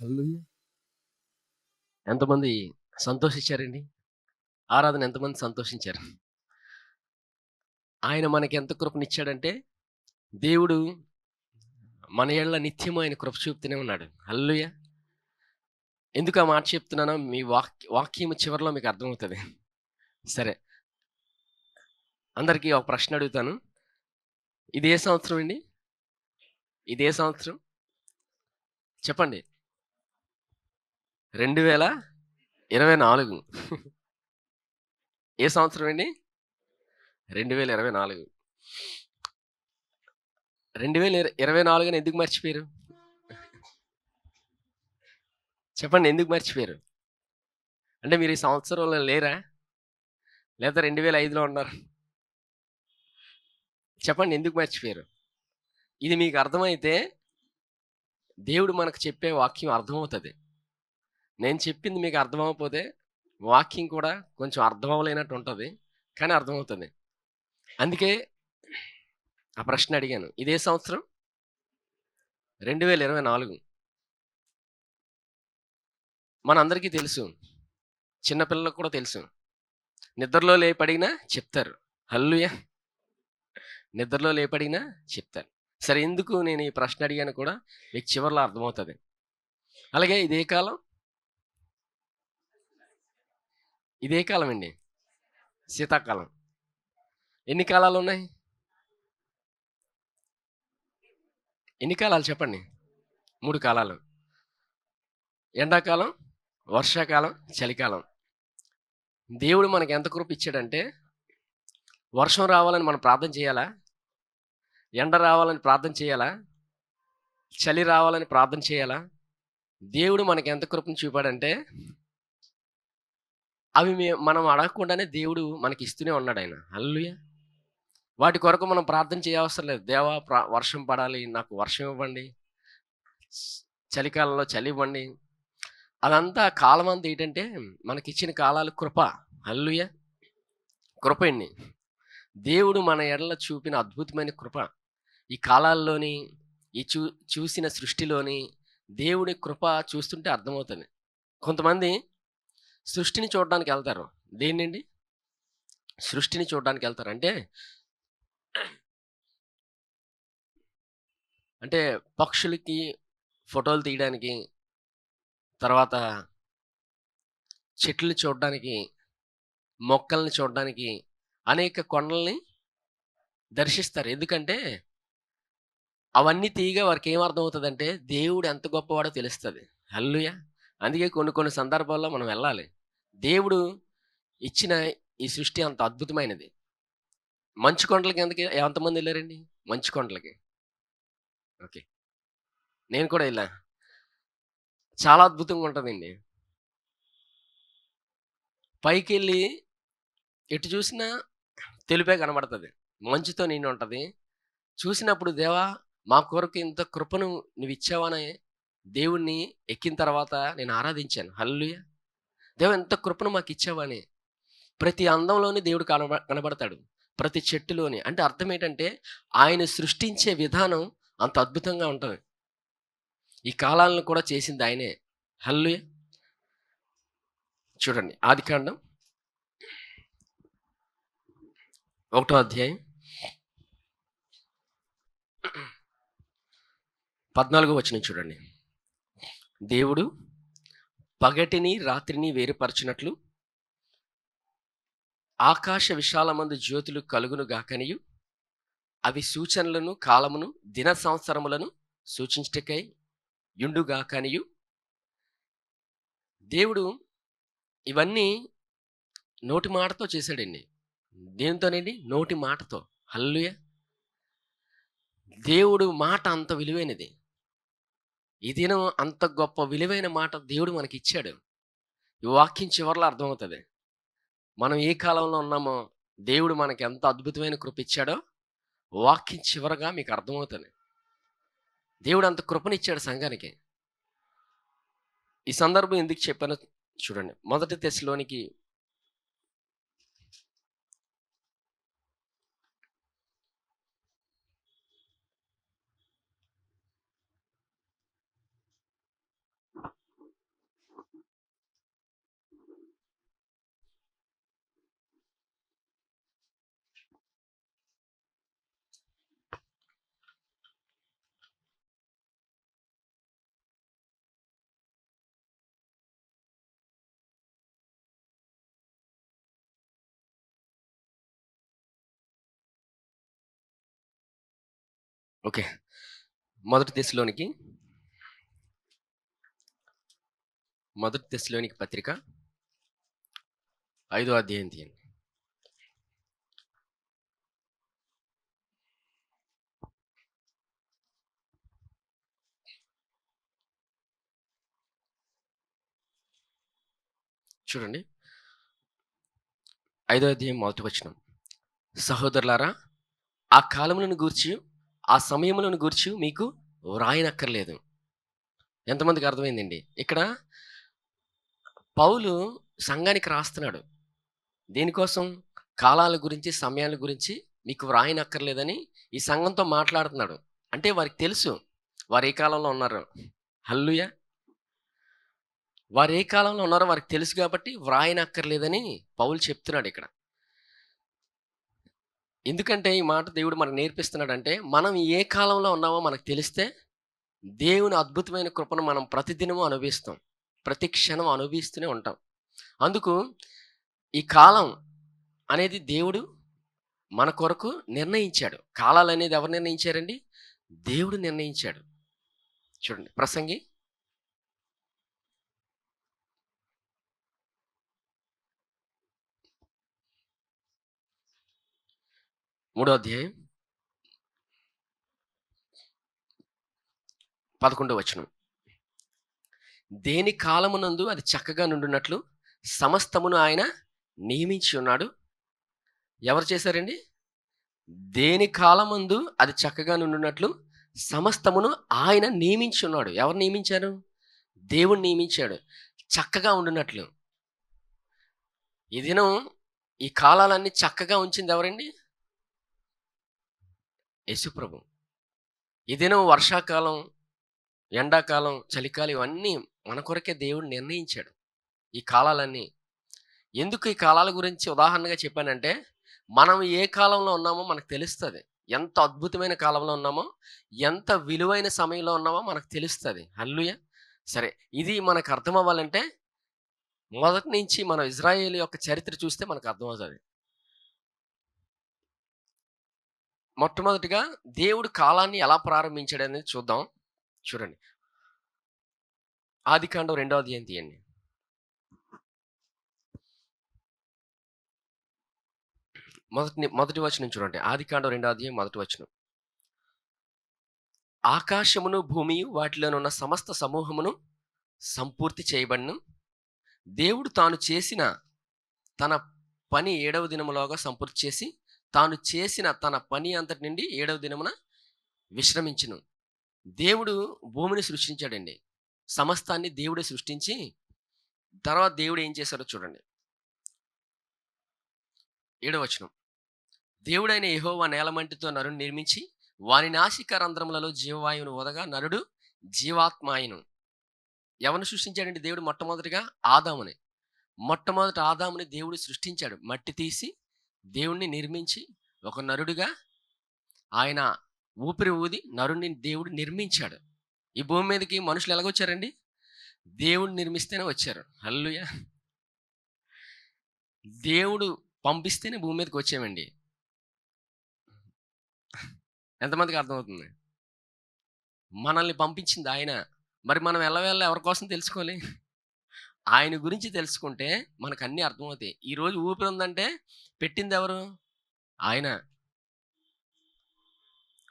హల్లెలూయా! ఎంతమంది సంతోషించారండి? ఆరాధన ఎంతమంది సంతోషించారు? ఆయన మనకి ఎంత కృపనిచ్చాడంటే, దేవుడు మన యెడల నిత్యము ఆయన కృప చూపుతూనే ఉన్నాడు. హల్లెలూయా! ఎందుకు ఆ మాట చెప్తున్నానో మీ వాక్యము చివరిలో మీకు అర్థమవుతది. సరే. అందరికీ ఒక ప్రశ్న అడుగుతాను. ఇది ఏ సంవత్సరం అండి? ఇది ఏ సంవత్సరం? చెప్పండి. 2024 ఏ సంవత్సరం అండి? 2024. 2024ని ఎందుకు మర్చిపోయారు? చెప్పండి ఎందుకు మర్చిపోయారు? అంటే మీరు ఈ సంవత్సరంలో లేరా? లేతే 2005లో ఉన్నారు? చెప్పండి ఎందుకు మర్చిపోయారు? ఇది మీకు అర్థమైతే దేవుడు మనకు చెప్పే వాక్యం అర్థమవుతది. నేను చెప్పింది మీకు అర్థమవ్వకపోతే వాక్యం కూడా కొంచెం అర్థం అవ్వలేనట్టు ఉంటది. కానీ అర్థమవుతది. అందుకే ఆ ప్రశ్న అడిగాను. ఇదే సంవత్సరం? 2024. మనందరికీ తెలుసు. చిన్న పిల్లలకు కూడా తెలుసు. నిద్రలో లేపి అడిగినా చెప్తారు. హల్లెలూయా! నిద్రలో లేపి అడిగినా చెప్తారు. సరే ఎందుకు నేను ఈ ప్రశ్న అడిగానో కూడా మీకు చివర్లో అర్థమవుతది. అలాగే ఇదే కాలం? ఇదే కాలం అండి. శీతాకాలం. ఎన్ని కాలాలున్నాయి? ఎన్ని కాలాలు చెప్పండి? 3 కాలాలు. ఎండాకాలం, వర్షాకాలం, చలికాలం. దేవుడు మనకి ఎంత కృప ఇచ్చాడంటే, వర్షం రావాలని మనం ప్రార్థన చేయాలా? ఎండ రావాలని ప్రార్థన చేయాలా? చలి రావాలని ప్రార్థన చేయాలా? దేవుడు మనకి ఎంత కృపను చూపాడంటే, అవి మనం అడగకుండానే దేవుడు మనకి ఇస్తూనే ఉన్నాడాయన. హల్లెలూయా! వాటి కొరకు మనం ప్రార్థన చేయవసరం లేదు. దేవా వర్షం పడాలి, నాకు వర్షం ఇవ్వండి. చలికాలంలో చలి ఇవ్వండి. అదంతా కాలమంతా ఏంటంటే, మనకిచ్చిన కాలాలు కృప. హల్లెలూయా! కృప అండి. దేవుడు మన ఎడల చూపిన అద్భుతమైన కృప. ఈ కాలాల్లోని, ఈ చూసిన సృష్టిలోని దేవుడి కృప చూస్తుంటే అర్థమవుతది. కొంతమంది సృష్టిని చూడడానికెళ్తారు. దేన్నండి? సృష్టిని చూడడానికెళ్తారు. అంటే పక్షులకి ఫోటోలు తీయడానికి, తర్వాత చెట్లని చూడడానికి, మొక్కల్ని చూడడానికి అనేక కొండల్ని దర్శిస్తారు. ఎందుకంటే అవన్నీ తీయగా వారికేం అర్థమవుతదంటే దేవుడు ఎంత గొప్పవాడో తెలుస్తది. హల్లెలూయా! అందుకే కొన్ని కొన్ని సందర్భాల్లో మనం వెళ్ళాలి. దేవుడు ఇచ్చిన ఈ సృష్టి అంత అద్భుతమైనది. మంచు కొండలకి ఎంతమందెళ్లారండి? మంచు కొండలకి. ఓకే. నేను కూడా ఎళ్ళా. చాలా అద్భుతంగా ఉంటదండి. పైకెళ్ళి ఎటు చూసినా తెలుపే కనబడతది. మంచుతో నిండి ఉంటది. చూసినప్పుడు దేవా! మా కొరకు ఇంత కృపను నువ్విచ్చావని దేవుడిని ఎక్కిన తర్వాత నేను ఆరాధించాను. హల్లెలూయా! దేవా! ఇంత కృపను మాకిచ్చావని. ప్రతి అందంలోని దేవుడు కనబడతాడు. ప్రతి చెట్టులోని. అంటే అర్థం ఏంటంటే ఆయన సృష్టించే విధానం అంత అద్భుతంగా ఉంటది. ఈ కాలాలను కూడా చేసింది ఆయనే. హల్లెలూయా! చూడండి ఆదికాండం 1 అధ్యాయం 14 వచనం చూడండి. దేవుడు పగటిని రాత్రిని వేరుపరచునట్లు ఆకాశ విశాలమందు జ్యోతులు కలుగును గాకనియు అవి సూచనలను కాలమును దిన సంవత్సరములను సూచించుటకై యుండుగాకనియు దేవుడు ఇవన్నీ నోటి మాటతో చేశాడండి. దేనితోనండి? నోటి మాటతో. హల్లెలూయా! దేవుడు మాట అంత విలువైనది. ఈ దినం అంత గొప్ప విలువైన మాట దేవుడు మనకిచ్చాడు. ఈ వాక్యం చివరిలో అర్థమవుతది. మనం ఏ కాలంలో ఉన్నామో దేవుడు మనకి ఎంత అద్భుతమైన కృప ఇచ్చాడో వాక్యం చివరగా మీకు అర్థమవుతది. దేవుడు అంత కృపనిచ్చాడు సంఘానికి. ఈ సందర్భం ఎందుకు చెప్పానో చూడండి. 1 తెస్సలోనికి ఓకే. మొదటి దశలోనికి పత్రిక 5వ అధ్యాయం తీయండి. చూడండి 5వ అధ్యాయం మొదటి వచనం. సహోదరులారా, ఆ కాలములను గూర్చి, ఆ సమయములను గూర్చి మీకు వ్రాయనక్కర్లేదు. ఎంతమందికి అర్థమైందండి? ఇక్కడ పౌలు సంఘానికి రాస్తున్నాడు. దేనికోసం? కాలాల గురించి, సమయాల గురించి మీకు వ్రాయనక్కర్లేదని ఈ సంఘంతో మాట్లాడుతున్నాడు. అంటే వారికి తెలుసు వారు ఏ కాలంలో ఉన్నారో. హల్లెలూయా! వారు ఏ కాలంలో ఉన్నారో వారికి తెలుసు కాబట్టి వ్రాయనక్కర్లేదని పౌలు చెప్తున్నాడు ఇక్కడ. ఎందుకంటే ఈ మాట దేవుడు మనకు నేర్పిస్తున్నాడంటే, మనం ఏ కాలంలో ఉన్నామో మనకు తెలిస్తే దేవుని అద్భుతమైన కృపను మనం ప్రతిదినము అనుభవిస్తాం. ప్రతి క్షణం అనుభవిస్తూనే ఉంటాం. అందుకు ఈ కాలం అనేది దేవుడు మన కొరకు నిర్ణయించాడు. కాలాలనేది ఎవరు నిర్ణయించారండి? దేవుడు నిర్ణయించాడు. చూడండి ప్రసంగి 3వ అధ్యాయం 11వ వచనం. దేని కాలమునందు అది చక్కగా నుండునట్లు సమస్తమును ఆయన నియమించి ఉన్నాడు. ఎవరు చేశారండి? దేని కాలమందు అది చక్కగా నుండునట్లు సమస్తమును ఆయన నియమించి ఉన్నాడు. ఎవరు నియమించారు? దేవుడు నియమించాడు. చక్కగా ఉండునట్లు. ఈ దినం ఈ కాలాలన్నీ చక్కగా ఉంచింది ఎవరండి? యేసుప్రభు. ఈ దినం వర్షాకాలం, ఎండాకాలం, చలికాలం ఇవన్నీ మన కొరకే దేవుడు నిర్ణయించాడు. ఈ కాలాలన్నీ. ఎందుకు ఈ కాలాల గురించి ఉదాహరణగా చెప్పానంటే, మనం ఏ కాలంలో ఉన్నామో మనకు తెలుస్తది. ఎంత అద్భుతమైన కాలంలో ఉన్నామో, ఎంత విలువైన సమయంలో ఉన్నామో మనకు తెలుస్తది. హల్లెలూయా! సరే, ఇది మనకు అర్థమవ్వాలంటే మొదటి నుంచి మనం ఇజ్రాయేలు యొక్క చరిత్ర చూస్తే మనకు అర్థమవుతది. మొట్టమొదటిగా దేవుడు కాలాన్ని ఎలా ప్రారంభించాడనేది చూద్దాం. చూడండి. ఆదికాండం 2వ అధ్యాయం తీయండి. మొదటి వచనం చూడండి. ఆదికాండం 2వ అధ్యాయం మొదటి వచనం. ఆకాశమును భూమియు వాటిలోనున్న సమస్త సమూహమును సంపూర్తి చేయబడును. దేవుడు తాను చేసిన తన పని 7వ దినములోగా సంపూర్తి చేసి, తాను చేసిన తన పని అంతటి నుండి 7వ దినమున విశ్రమించును. దేవుడు భూమిని సృష్టించాడండి. సమస్తాన్ని దేవుడే సృష్టించి, తర్వాత దేవుడు ఏం చేశాడో చూడండి. 7వ వచనం. దేవుడైన యెహోవా నేలమంటితో నరుని నిర్మించి, వాని నాసికా రంధ్రములలో జీవవాయువును వదగా నరుడు జీవాత్మాయను. ఎవరిని సృష్టించాడండి దేవుడు? మొట్టమొదటిగా ఆదాముని. మొట్టమొదట ఆదాముని దేవుడు సృష్టించాడు. మట్టి తీసి దేవుణ్ణి నిర్మించి ఒక నరుడిగా ఆయన ఊపిరి ఊది నరుడిని దేవుడు నిర్మించాడు. ఈ భూమి మీదకి మనుషులు ఎలాగొచ్చారండి? దేవుడు నిర్మిస్తేనే వచ్చారు. హల్లెలూయా! దేవుడు పంపిస్తేనే భూమి మీదకి వచ్చామండి. ఎంతమందికి అర్థమవుతుంది? మనల్ని పంపించింది ఆయన. మరి మనం ఎల్లవేళ ఎవరి కోసం తెలుసుకోవాలి? ఆయన గురించి తెలుసుకుంటే మనకు అన్నీ అర్థమవుతాయి. ఈరోజు ఊపిరి ఉందంటే పెట్టింది ఎవరు? ఆయన.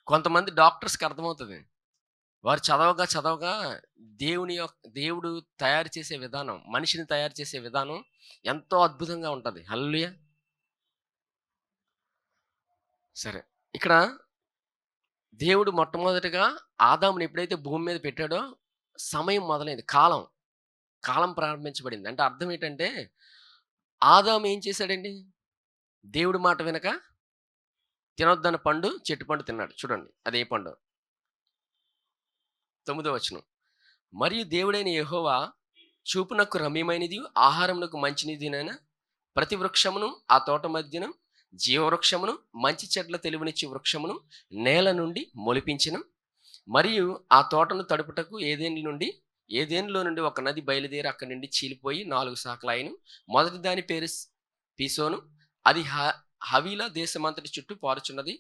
కొంతమంది డాక్టర్స్‌కి అర్థమవుతది. వారు చదవగా దేవుడు తయారు చేసే విధానం, మనిషిని తయారు చేసే విధానం ఎంతో అద్భుతంగా ఉంటది. హల్లెలూయా! సరే. ఇక్కడ దేవుడు మొట్టమొదటిగా ఆదాముని ఎప్పుడైతే భూమి మీద పెట్టాడో సమయం మొదలైంది. కాలం ప్రారంభించబడింది. అంటే అర్థం ఏంటంటే, ఆదాము ఏం చేశాడండి? దేవుడి మాట వినక తినొద్దన్న చెట్టు పండు తిన్నాడు. చూడండి అదే పండు? 9వ వచనం. మరియు దేవుడైన యెహోవా చూపునకు రమ్యమైనది, ఆహారమునకు మంచినిదినైన ప్రతి వృక్షమును ఆ తోట మధ్యన జీవవృక్షమును, మంచి చెట్ల తెలివినిచ్చి వృక్షమును నేల నుండి మొలిపించెను. మరియు ఆ తోటను తడుపుటకు ఏదెనులో నుండి ఒక నది బయలుదేరి అక్కడి నుండి చీలిపోయి 4 శాఖలాయెను. మొదటి దాని పేరు పీసోను. అది హవీలా దేశమంతటి చుట్టూ పారుచున్నది.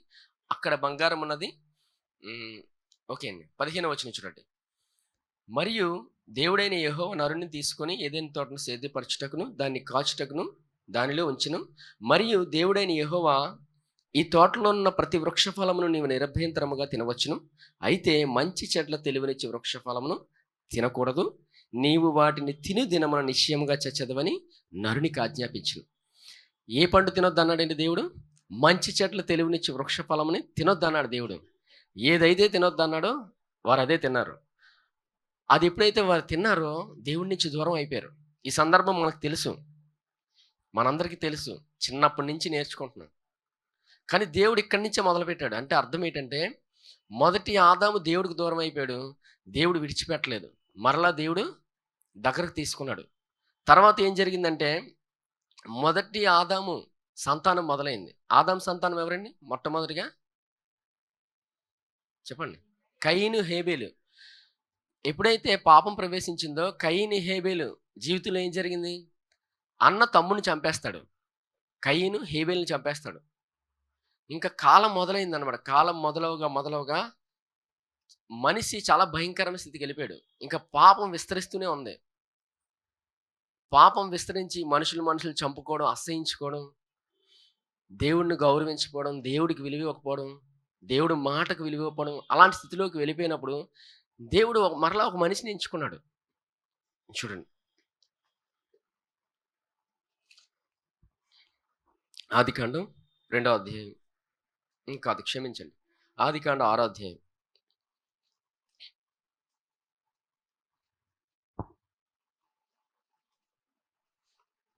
అక్కడ బంగారం ఉన్నది. ఓకే అండి. 15వ వచనం చూడండి. మరియు దేవుడైన యెహోవా నరుని తీసుకొని ఏదెను తోటను సేద్యపరచుటకును దాన్ని కాచుటకును దానిలో ఉంచెను. మరియు దేవుడైన యెహోవా ఈ తోటలో ఉన్న ప్రతి వృక్ష ఫలమును నీవు నిరభ్యంతరముగా తినవచ్చును. అయితే మంచి చెట్ల తెలివినిచ్చు వృక్ష ఫలమును తినకూడదు. నీవు వాటిని తిను దినమున నిశ్చయముగా చచ్చెదవని నరునికి ఆజ్ఞాపించును. ఏ పండు తినొద్దన్నాడండి దేవుడు? మంచి చెట్ల తెలివినిచ్చు వృక్ష ఫలముని తినొద్దన్నాడు దేవుడు. ఏదైతే తినొద్దన్నాడో వారు అదే తిన్నారు. అది ఎప్పుడైతే వారు తిన్నారో దేవుడి నుంచి దూరం అయిపోయారు. ఈ సందర్భం మనకు తెలుసు. మనందరికీ తెలుసు. చిన్నప్పటి నుంచి నేర్చుకుంటున్నాం. కానీ దేవుడు ఇక్కడి నుంచే మొదలుపెట్టాడు. అంటే అర్థం ఏంటంటే, మొదటి ఆదాము దేవుడికి దూరం అయిపోయాడు. దేవుడు విడిచిపెట్టలేదు. మరలా దేవుడు దగ్గరకు తీసుకున్నాడు. తర్వాత ఏం జరిగిందంటే, మొదటి ఆదాము సంతానం మొదలైంది. ఆదాము సంతానం ఎవరండి? మొట్టమొదటిగా చెప్పండి. కయీను, హేబేలు. ఎప్పుడైతే పాపం ప్రవేశించిందో కయీను, హేబేలు జీవితంలో ఏం జరిగింది? అన్న తమ్ముడిని చంపేస్తాడు. కయీను హేబేలుని చంపేస్తాడు. ఇంకా కాలం మొదలైందనమాట. కాలం మొదలవగా మనిషి చాలా భయంకరమైన స్థితికి వెళ్ళిపోయాడు. ఇంకా పాపం విస్తరిస్తూనే ఉంది. పాపం విస్తరించి మనుషులు చంపుకోవడం, అసహించుకోవడం, దేవుడిని గౌరవించకపోవడం, దేవుడికి విలువ ఇవ్వకపోవడం, దేవుడి మాటకు విలువ ఇవ్వకపోవడం, అలాంటి స్థితిలోకి వెళ్ళిపోయినప్పుడు దేవుడు మరలా ఒక మనిషిని ఎంచుకున్నాడు. చూడండి. ఆదికాండం 2వ అధ్యాయం. కాదు, క్షమించండి. ఆదికాండం 6వ అధ్యాయం.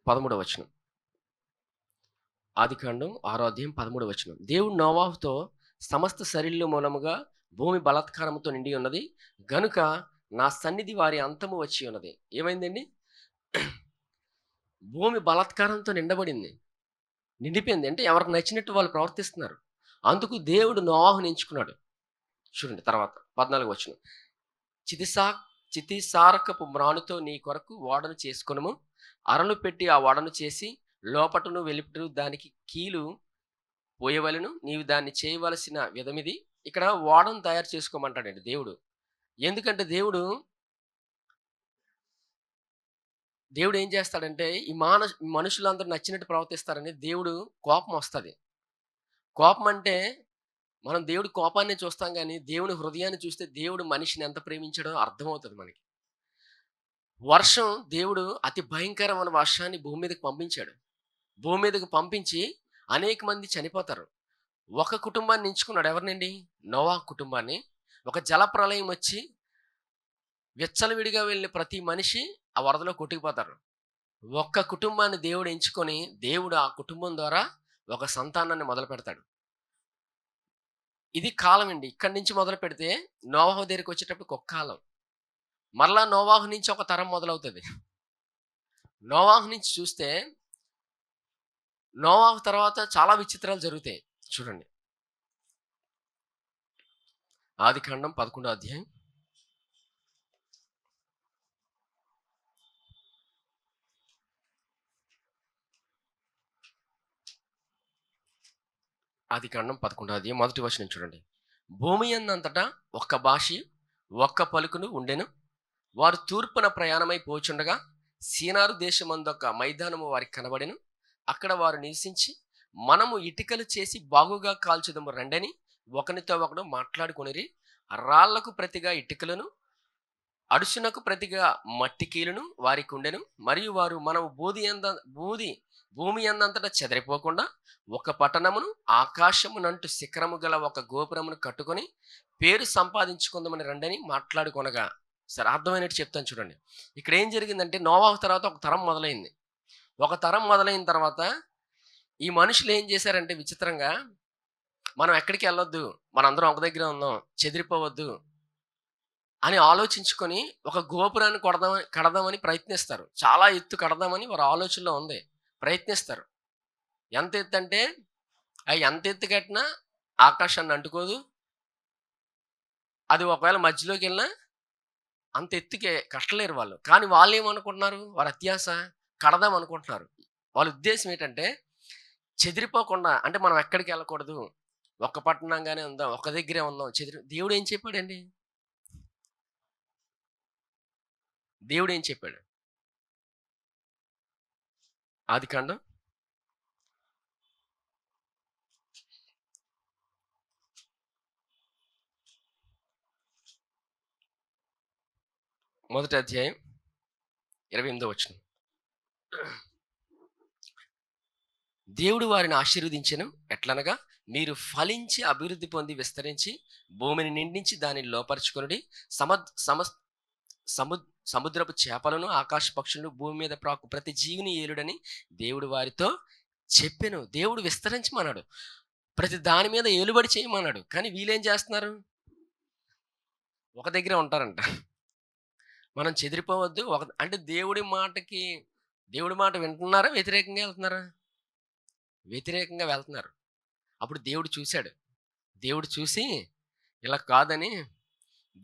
13వ వచనం. ఆదికాండం 6వ అధ్యాయం 13వ వచనం. దేవుడు నోవాహుతో సమస్త శరీరుల మూలముగా భూమి బలాత్కారముతో నిండి ఉన్నది గనుక నా సన్నిధి వారి అంతము వచ్చి ఉన్నది. ఏమైందండి? భూమి బలాత్కారంతో నిండిపోయింది. అంటే ఎవరికి నచ్చినట్టు వాళ్ళు ప్రవర్తిస్తున్నారు. అందుకు దేవుడు నోవాహుని ఎంచుకున్నాడు. చూడండి తర్వాత 14వ వచనం. చితిసారకపు మ్రానుతో నీ కొరకు ఓడను చేసుకొనుము. అరలు పెట్టి ఆ ఓడను చేసి లోపటను వెలుపటను దానికి కీలు పోయవలెను. నీవు దాన్ని చేయవలసిన విధమిది. ఇక్కడ ఓడను తయారు చేసుకోమంటాడండి దేవుడు. ఎందుకంటే దేవుడు ఏం చేస్తాడంటే, ఈ మనుషులందరూ నచ్చినట్టు ప్రవర్తిస్తారని దేవుడు కోపం వస్తది. కోపం అంటే మనం దేవుడి కోపాన్ని చూస్తాం గానీ, దేవుని హృదయాన్ని చూస్తే దేవుడు మనిషిని ఎంత ప్రేమించాడో అర్థమవుతది మనకి. వర్షం దేవుడు అతి భయంకరమైన వర్షాన్ని భూమి మీదకి పంపించాడు. భూమి మీదకి పంపించి అనేక మంది చనిపోతారు. ఒక కుటుంబాన్ని ఎంచుకున్నాడు. ఎవరినండి? నోవాహు కుటుంబాన్ని. ఒక జలప్రళయం వచ్చి విచ్చలవిడిగా వెళ్ళిన ప్రతి మనిషి ఆ వరదలో కొట్టుకుపోతారు. ఒక్క కుటుంబాన్ని దేవుడు ఎంచుకొని దేవుడు ఆ కుటుంబం ద్వారా ఒక సంతానాన్ని మొదలు పెడతాడు. ఇది కాలం అండి. ఇక్కడి నుంచి మొదలు పెడితే నోవాహు దగ్గరికి వచ్చేటప్పుడు ఒక కాలం. మరలా నోవాహు నుంచి ఒక తరం మొదలవుతుంది. నోవాహు నుంచి చూస్తే నోవాహు తర్వాత చాలా విచిత్రాలు జరుగుతాయి. చూడండి. ఆదికాండం 11వ అధ్యాయం. ఆదికాండం 11వ అధ్యాయం 1వ వచనం చూడండి. భూమి యందంతటా ఒక్క భాష ఒక్క పలుకును ఉండెను. వారు తూర్పున ప్రయాణమై పోచుండగా సీనారు దేశమందొక మైదానము వారికి కనబడెను. అక్కడ వారు నివసించి మనము ఇటుకలు చేసి బాగుగా కాల్చుదము రండని ఒకనితో ఒకడు మాట్లాడుకొనిరి. రాళ్లకు ప్రతిగా ఇటుకలను, అడుసునకు ప్రతిగా మట్టి కీలును వారికి ఉండెను. మరియు వారు మనము భూమి అందంతటా చెదరిపోకుండా ఒక పట్టణమును ఆకాశమునంటు శిఖరము గల ఒక గోపురమును కట్టుకొని పేరు సంపాదించుకుందామని రండని మాట్లాడుకొనగా. సరే, అర్థమైనట్టు చెప్తాను చూడండి. ఇక్కడ ఏం జరిగిందంటే, నోవాహు తర్వాత ఒక తరం మొదలైంది. ఒక తరం మొదలైన తర్వాత ఈ మనుషులు ఏం చేశారంటే విచిత్రంగా, మనం ఎక్కడికి వెళ్ళొద్దు, మనందరం ఒక దగ్గర ఉందాం, చెదిరిపోవద్దు అని ఆలోచించుకొని ఒక గోపురాన్ని కడదామని ప్రయత్నిస్తారు. చాలా ఎత్తు కడదామని వారి ఆలోచనలో ఉంది, ప్రయత్నిస్తారు. ఎంత ఎత్తు అంటే ఎంత ఎత్తు కట్టినా ఆకాశాన్ని అంటుకోదు. అది ఒకవేళ మధ్యలోకి వెళ్ళినా అంత ఎత్తుకే కట్టలేరు వాళ్ళు. కానీ వాళ్ళు ఏమనుకుంటున్నారు? వారి అత్యాశ కడదాం అనుకుంటున్నారు. వాళ్ళ ఉద్దేశం ఏంటంటే చెదిరిపోకుండా, అంటే మనం ఎక్కడికి వెళ్ళకూడదు, ఒక్క పట్టణంగానే ఉందాం, ఒక దగ్గరే ఉందాం, దేవుడు ఏం చెప్పాడండి? దేవుడు ఏం చెప్పాడు? ఆదికాండం మొదటి అధ్యాయం 28వ వచనం. దేవుడు వారిని ఆశీర్వదించెను, ఎట్లనగా మీరు ఫలించి అభివృద్ధి పొంది విస్తరించి భూమిని నిండించి దానిని లోపరుచుకొనుడి. సమద్ సమస్ సముద్ సముద్రపు చేపలను, ఆకాశ పక్షులను, భూమి మీద ప్రాకు ప్రతి జీవిని ఏలుడని దేవుడు వారితో చెప్పెను. దేవుడు విస్తరించమన్నాడు, ప్రతి దాని మీద ఏలుబడి చేయమన్నాడు. కానీ వీళ్ళేం చేస్తున్నారు? ఒక దగ్గరే ఉంటారంట. మనం చెదిరిపోవద్దు, అంటే దేవుడి మాట వింటున్నారా, వ్యతిరేకంగా వెళ్తున్నారా? వ్యతిరేకంగా వెళ్తున్నారు. అప్పుడు దేవుడు చూశాడు. దేవుడు చూసి ఇలా కాదని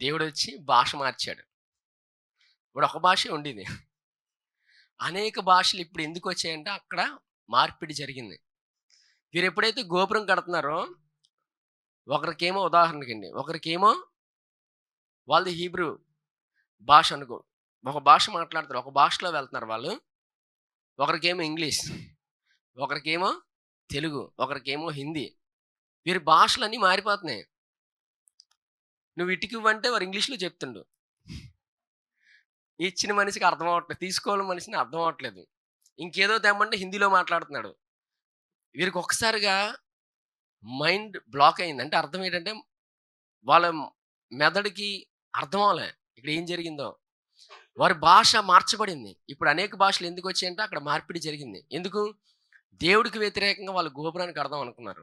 దేవుడు వచ్చి భాష మార్చాడు. ఇప్పుడు ఒక భాషే ఉండేది, అనేక భాషలు ఇప్పుడు ఎందుకు వచ్చాయంటే అక్కడ మార్పిడి జరిగింది. వీరు ఎప్పుడైతే గోపురం కడుతున్నారో, ఒకరికేమో ఉదాహరణకండి, ఒకరికేమో వాళ్ళది హీబ్రూ భాష అనుకో, ఒక భాష మాట్లాడతారు, ఒక భాషలో వెళ్తున్నారు వాళ్ళు. ఒకరికేమో ఇంగ్లీష్, ఒకరికేమో తెలుగు, ఒకరికేమో హిందీ. వీరి భాషలన్నీ మారిపోతున్నాయి. నువ్వు ఇటుకివ్వంటే వారు ఇంగ్లీష్లో చెప్తుండు, ఇచ్చిన మనిషికి అర్థం అవ్వట్లేదు, తీసుకోవాలని మనిషిని అర్థం అవ్వట్లేదు. ఇంకేదో తెమ్మంటే హిందీలో మాట్లాడుతున్నాడు. వీరికి ఒక్కసారిగా మైండ్ బ్లాక్ అయింది. అంటే అర్థం ఏంటంటే వాళ్ళ మెదడుకి అర్థం అవ్వలే ఇక్కడ ఏం జరిగిందో. వారి భాష మార్చబడింది. ఇప్పుడు అనేక భాషలు ఎందుకు వచ్చాయంటే అక్కడ మార్పిడి జరిగింది. ఎందుకు? దేవుడికి వ్యతిరేకంగా వాళ్ళు గోపురానికి కడదాం అనుకున్నారు.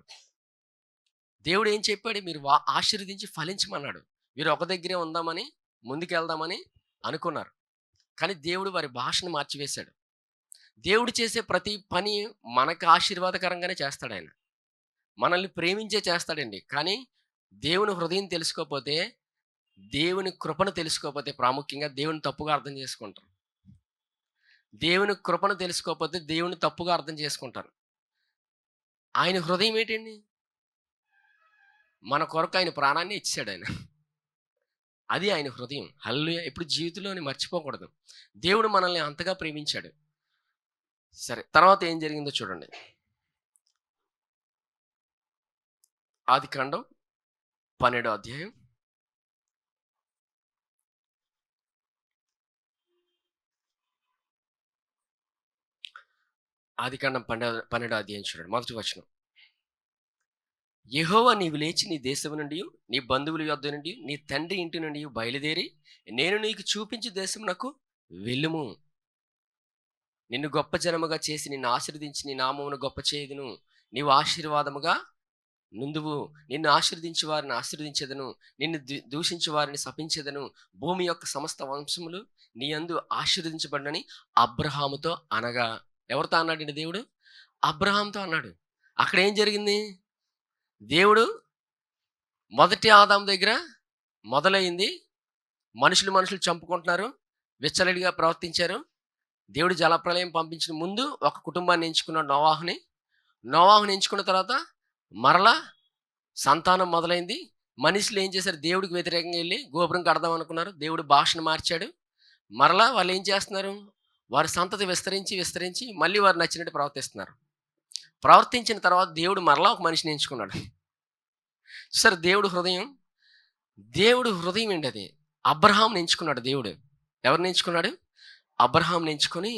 దేవుడు ఏం చెప్పాడు? మీరు ఆశీర్వదించి ఫలించమన్నాడు. వీరు ఒక దగ్గరే ఉందామని, ముందుకెళ్దామని అనుకున్నారు. కానీ దేవుడు వారి భాషను మార్చివేశాడు. దేవుడు చేసే ప్రతి పని మనకు ఆశీర్వాదకరంగానే చేస్తాడు ఆయన. మనల్ని ప్రేమించే చేస్తాడండి. కానీ దేవుని హృదయం తెలుసుకోకపోతే, దేవుని కృపను తెలుసుకోకపోతే, ప్రాముఖ్యంగా దేవుని తప్పుగా అర్థం చేసుకుంటారు. దేవుని కృపను తెలుసుకోకపోతే దేవుని తప్పుగా అర్థం చేసుకుంటారు. ఆయన హృదయం ఏంటండి? మన కొరకు ఆయన ప్రాణాన్ని ఇచ్చాడు ఆయన. అది ఆయన హృదయం. హల్లెలూయా. ఎప్పుడు జీవితంలోని మర్చిపోకూడదు. దేవుడు మనల్ని అంతగా ప్రేమించాడు. సరే, తర్వాత ఏం జరిగిందో చూడండి. ఆదికాండం 12వ అధ్యాయం. ఆదికాండం 12వ అధ్యాయం చూడండి, మొదటి వచనం. యెహోవా, నీవు లేచి నీ దేశము నుండి, నీ బంధువుల యొద్ద నుండి, నీ తండ్రి ఇంటి నుండి బయలుదేరి నేను నీకు చూపించు దేశమునకు వెళ్ళుము. నిన్ను గొప్ప జనముగా చేసి నిన్ను ఆశీర్వదించి నీ నామమును గొప్ప చేయుదును. నీవు ఆశీర్వాదముగా నుందువు. నిన్ను ఆశీర్వదించి వారిని ఆశీర్వదించెదను, నిన్ను దూషించి వారిని శపించెదను. భూమి యొక్క సమస్త వంశములు నీ యందు ఆశీర్వదించబడినని అబ్రహాముతో అనగా. ఎవరితో అన్నాడండి దేవుడు? అబ్రహాంతో అన్నాడు. అక్కడ ఏం జరిగింది? దేవుడు మొదటి ఆదాము దగ్గర మొదలైంది. మనుషులు చంపుకుంటున్నారు, విచ్చలవిడిగా ప్రవర్తించారు. దేవుడు జలప్రలయం పంపించిన ముందు ఒక కుటుంబాన్ని ఎంచుకున్నాడు, నోవాహుని ఎంచుకున్న తర్వాత మరలా సంతానం మొదలైంది. మనుషులు ఏం చేశారు? దేవుడికి వ్యతిరేకంగా వెళ్ళి గోపురం కడదాం అనుకున్నారు. దేవుడు భాషను మార్చాడు. మరలా వాళ్ళు ఏం చేస్తున్నారు? వారి సంతతి విస్తరించి మళ్ళీ వారు నచ్చినట్టు ప్రవర్తిస్తున్నారు. ప్రవర్తించిన తర్వాత దేవుడు మరలా ఒక మనిషిని ఎంచుకున్నాడు. సరే, దేవుడు హృదయం ఏంటి అది? అబ్రహాంని ఎంచుకున్నాడు దేవుడు. ఎవరిని ఎంచుకున్నాడు? అబ్రహాంని ఎంచుకొని,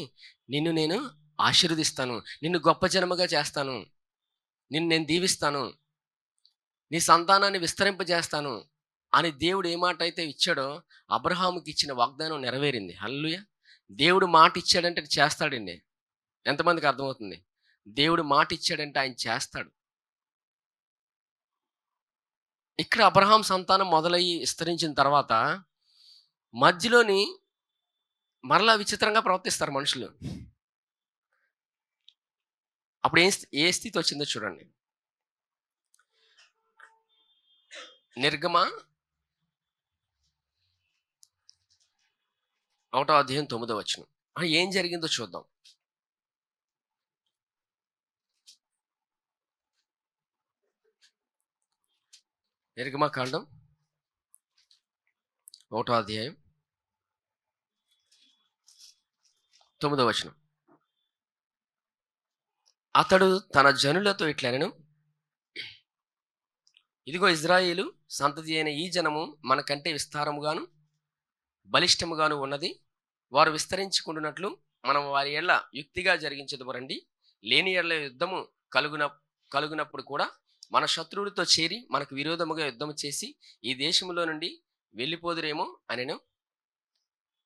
నిన్ను నేను ఆశీర్వదిస్తాను, నిన్ను గొప్ప జనముగా చేస్తాను, నిన్ను నేను దీవిస్తాను, నీ సంతానాన్ని విస్తరింపజేస్తాను అని దేవుడు ఏ మాట అయితే ఇచ్చాడో అబ్రహాముకి ఇచ్చిన వాగ్దానం నెరవేరింది. హల్లెలూయా. దేవుడు మాట ఇచ్చాడంటే చేస్తాడండి. ఎంతమందికి అర్థమవుతుంది? దేవుడు మాట ఇచ్చాడంటే ఆయన చేస్తాడు. ఇక్కడ అబ్రహాం సంతానం మొదలయ్యి విస్తరించిన తర్వాత మధ్యలోని మరలా విచిత్రంగా ప్రవర్తిస్తారు మనుషులు. అప్పుడు ఏ స్థితి వచ్చిందో చూడండి. నిర్గమ 1వ అధ్యాయం 9వ వచనం. ఏం జరిగిందో చూద్దాం. నిర్గమకాండం 1వ అధ్యాయం 9వ వచనం. అతడు తన జనులతో ఇట్లనెను, ఇదిగో ఇజ్రాయేలు సంతతి అయిన ఈ జనము మనకంటే విస్తారముగాను బలిష్టముగాను ఉన్నది. వారు విస్తరించుకుంటున్నట్లు మనం వారి ఎడ్ల యుక్తిగా జరిగించదు రండి. లేని ఎడ్ల యుద్ధము కలుగునప్పుడు కూడా మన శత్రువులతో చేరి మనకు విరోధముగా యుద్ధము చేసి ఈ దేశములో నుండి వెళ్ళిపోదురేమో అనెను.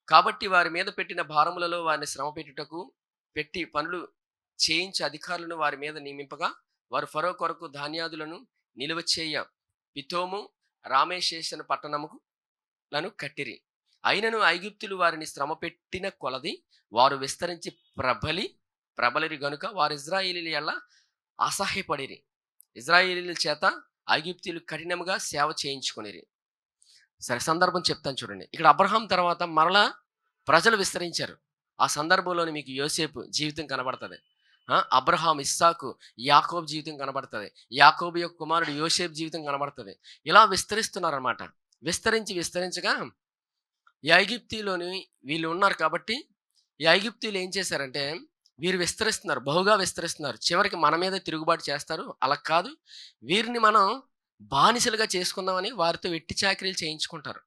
కాబట్టి వారి మీద పెట్టిన భారములలో వారిని శ్రమ పెట్టుటకు పెట్టి పనులు చేయించే అధికారులను వారి మీద నియమింపగా వారు ఫరో కొరకు ధాన్యాదులను నిలువ చేయ పితోము రామేశేషను పట్టణములను కట్టిరి. అయినను ఐగుప్తులు వారిని శ్రమ పెట్టిన కొలది వారు విస్తరించి ప్రబలిరి గనుక వారు ఇజ్రాయేలీల ఎడల అసహ్యపడిరి. ఇజ్రాయేలీల చేత ఐగుప్తులు కఠినముగా సేవ చేయించుకొనిరి. సరే, సందర్భం చెప్తాను చూడండి. ఇక్కడ అబ్రహాం తర్వాత మరలా ప్రజలు విస్తరించారు. ఆ సందర్భంలోని మీకు యోసేపు జీవితం కనబడుతుంది. అబ్రహాం, ఇస్సాకు, యాకోబు జీవితం కనబడుతుంది. యాకోబు యొక్క కుమారుడు యోసేపు జీవితం కనబడుతుంది. ఇలా విస్తరిస్తున్నారన్నమాట. విస్తరించగా ఈ ఐగుప్తులోని వీళ్ళు ఉన్నారు కాబట్టి ఈ ఐగుప్తులు ఏం చేశారంటే వీరు విస్తరిస్తున్నారు, బహుగా విస్తరిస్తున్నారు. చివరికి మన మీద తిరుగుబాటు చేస్తారు. అలా కాదు, వీరిని మనం బానిసలుగా చేసుకుందామని వారితో వెట్టి చాకరీలు చేయించుకుంటారు.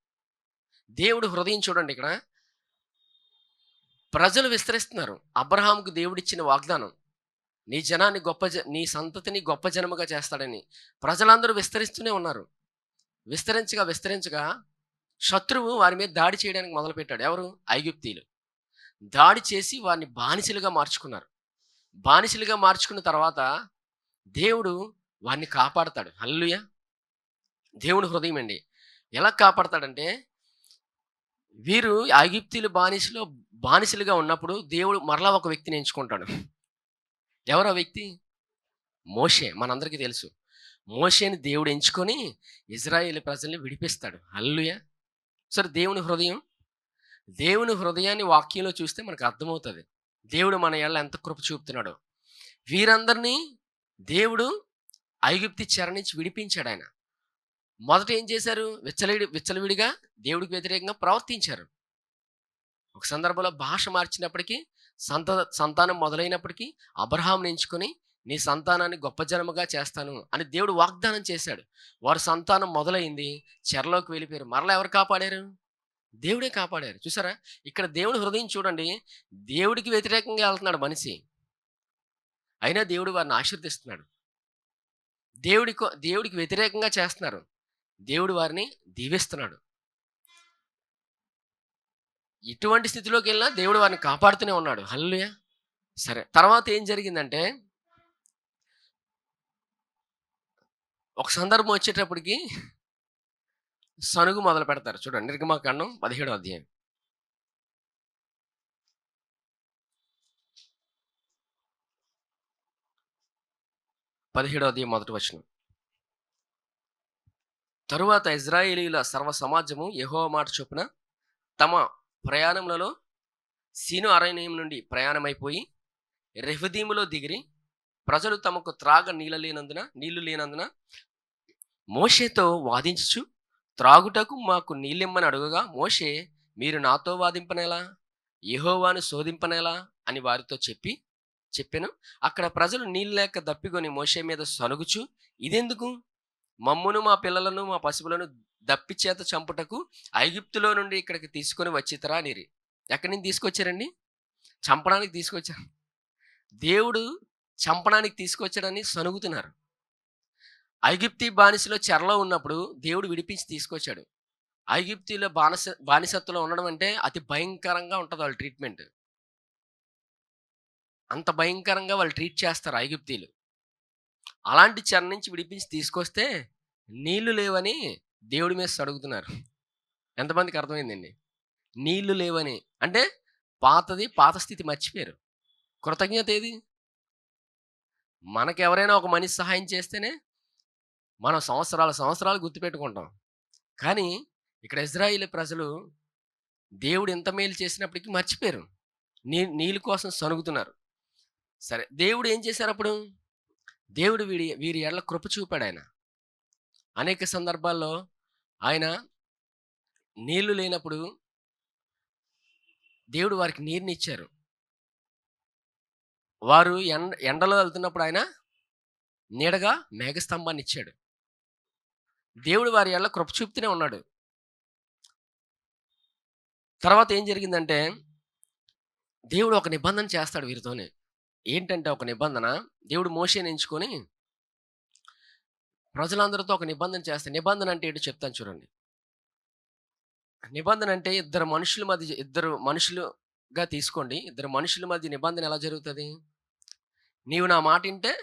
దేవుడు హృదయం చూడండి. ఇక్కడ ప్రజలు విస్తరిస్తున్నారు. అబ్రహాంకు దేవుడిచ్చిన వాగ్దానం, నీ జనాన్ని నీ సంతతిని గొప్ప జనముగా చేస్తాడని. ప్రజలందరూ విస్తరిస్తూనే ఉన్నారు. విస్తరించగా శత్రువు వారి మీద దాడి చేయడానికి మొదలుపెట్టాడు. ఎవరు? ఐగుప్తీయులు. దాడి చేసి వారిని బానిసలుగా మార్చుకున్నారు. బానిసలుగా మార్చుకున్న తర్వాత దేవుడు వారిని కాపాడతాడు. హల్లెలూయా. దేవుని హృదయం అండి. ఎలా కాపాడతాడంటే, వీరు ఐగుప్తీయులు బానిసలుగా ఉన్నప్పుడు దేవుడు మరలా ఒక వ్యక్తిని ఎంచుకుంటాడు. ఎవరు ఆ వ్యక్తి? మోషే. మనందరికీ తెలుసు. మోషేని దేవుడు ఎంచుకొని ఇజ్రాయేల్ ప్రజల్ని విడిపిస్తాడు. హల్లెలూయా. సరే, దేవుని హృదయాన్ని వాక్యంలో చూస్తే మనకు అర్థమవుతుంది దేవుడు మన ఎడల ఎంత కృప చూపుతున్నాడో. వీరందరినీ దేవుడు ఐగుప్తి చెర నుంచి విడిపించాడు. ఆయన మొదట ఏం చేశారు? విచ్చలవిడిగా దేవుడికి వ్యతిరేకంగా ప్రవర్తించారు. ఒక సందర్భంలో భాష మార్చినప్పటికీ, సంతానం మొదలైనప్పటికీ అబ్రహాంని ఎంచుకొని నీ సంతానాన్ని గొప్ప జనముగా చేస్తాను అని దేవుడు వాగ్దానం చేశాడు. వారి సంతానం మొదలైంది, చెరలోకి వెళ్ళిపోయారు. మరలా ఎవరు కాపాడారు? దేవుడే కాపాడారు. చూసారా? ఇక్కడ దేవుని హృదయం చూడండి. దేవుడికి వ్యతిరేకంగా వెళ్తున్నాడు మనిషి, అయినా దేవుడు వారిని ఆశీర్దిస్తున్నాడు. దేవుడికి వ్యతిరేకంగా చేస్తున్నారు, దేవుడు వారిని దీవిస్తున్నాడు. ఇటువంటి స్థితిలోకి వెళ్ళినా దేవుడు వారిని కాపాడుతూనే ఉన్నాడు. హల్లెలూయా. సరే, తర్వాత ఏం జరిగిందంటే, ఒక సందర్భం వచ్చేటప్పటికి సనుగు మొదలు పెడతారు. చూడండి, నిర్గమకాండం 17వ అధ్యాయం 17వ అధ్యాయం 1వ వచనం. తరువాత ఇజ్రాయేలీయుల సర్వ సమాజము యెహోవా మాట చొప్పున తమ ప్రయాణములలో సీను అరణ్యం నుండి ప్రయాణమైపోయి రెఫదీములో దిగిరి. ప్రజలు తమకు త్రాగ నీళ్లు లేనందున మోషేతో వాదించుచు, త్రాగుటకు మాకు నీళ్ళిమ్మని అడుగగా, మోషే, మీరు నాతో వాదింపనేలా, యెహోవాను శోధింపనేలా అని వారితో చెప్పెను. అక్కడ ప్రజలు నీళ్ళు లేక దప్పికొని మోషే మీద సనుగుచు, ఇదెందుకు? మమ్మును మా పిల్లలను మా పశువులను దప్పి చేత చంపుటకు ఐగుప్తులో నుండి ఇక్కడికి తీసుకొని వచ్చితరా అనిరి. ఎక్కడి నుంచి తీసుకొచ్చారండి? చంపడానికి తీసుకొచ్చారు. దేవుడు చంపడానికి తీసుకొచ్చాడని సనుగుతున్నారు. ఐగుప్తి బానిసలో చెరలో ఉన్నప్పుడు దేవుడు విడిపించి తీసుకొచ్చాడు. ఐగుప్తిలో బానిసత్వంలో ఉండడం అంటే అతి భయంకరంగా ఉంటుంది వాళ్ళ ట్రీట్మెంట్. అంత భయంకరంగా వాళ్ళు ట్రీట్ చేస్తారు ఐగుప్తీలు. అలాంటి చెర నుంచి విడిపించి తీసుకొస్తే నీళ్లు లేవని దేవుడి మీద అడుగుతున్నారు. ఎంతమందికి అర్థమైందండి? నీళ్లు లేవని అంటే పాత స్థితి మర్చిపోయారు. కృతజ్ఞత ఏది? మనకెవరైనా ఒక మనిషి సహాయం చేస్తేనే మనం సంవత్సరాలు గుర్తుపెట్టుకుంటాం. కానీ ఇక్కడ ఇజ్రాయేలు ప్రజలు దేవుడు ఎంత మేలు చేసినప్పటికీ మర్చిపోయారు. నీళ్ళ కోసం సనుగుతున్నారు. సరే, దేవుడు ఏం చేశారు అప్పుడు? దేవుడు వీరి ఎడల కృప చూపాడు. ఆయన అనేక సందర్భాల్లో ఆయన నీళ్లు లేనప్పుడు దేవుడు వారికి నీరునిచ్చారు. వారు ఎండలో వెళ్తున్నప్పుడు ఆయన నీడగా మేఘస్తంభాన్ని ఇచ్చాడు. దేవుడు వారి ఎడల కృప చూపుతూనే ఉన్నాడు. తర్వాత ఏం జరిగిందంటే దేవుడు ఒక నిబంధన చేస్తాడు వీరితోనే. ఏంటంటే ఒక నిబంధన, దేవుడు మోషేని ఎంచుకొని ప్రజలందరితో ఒక నిబంధన చేస్తాడు. నిబంధన అంటే ఏంటో చెప్తాను చూడండి. నిబంధన అంటే ఇద్దరు మనుషులుగా తీసుకోండి. ఇద్దరు మనుషుల మధ్య నిబంధన ఎలా జరుగుతుంది? నీవు నా మాట వింటే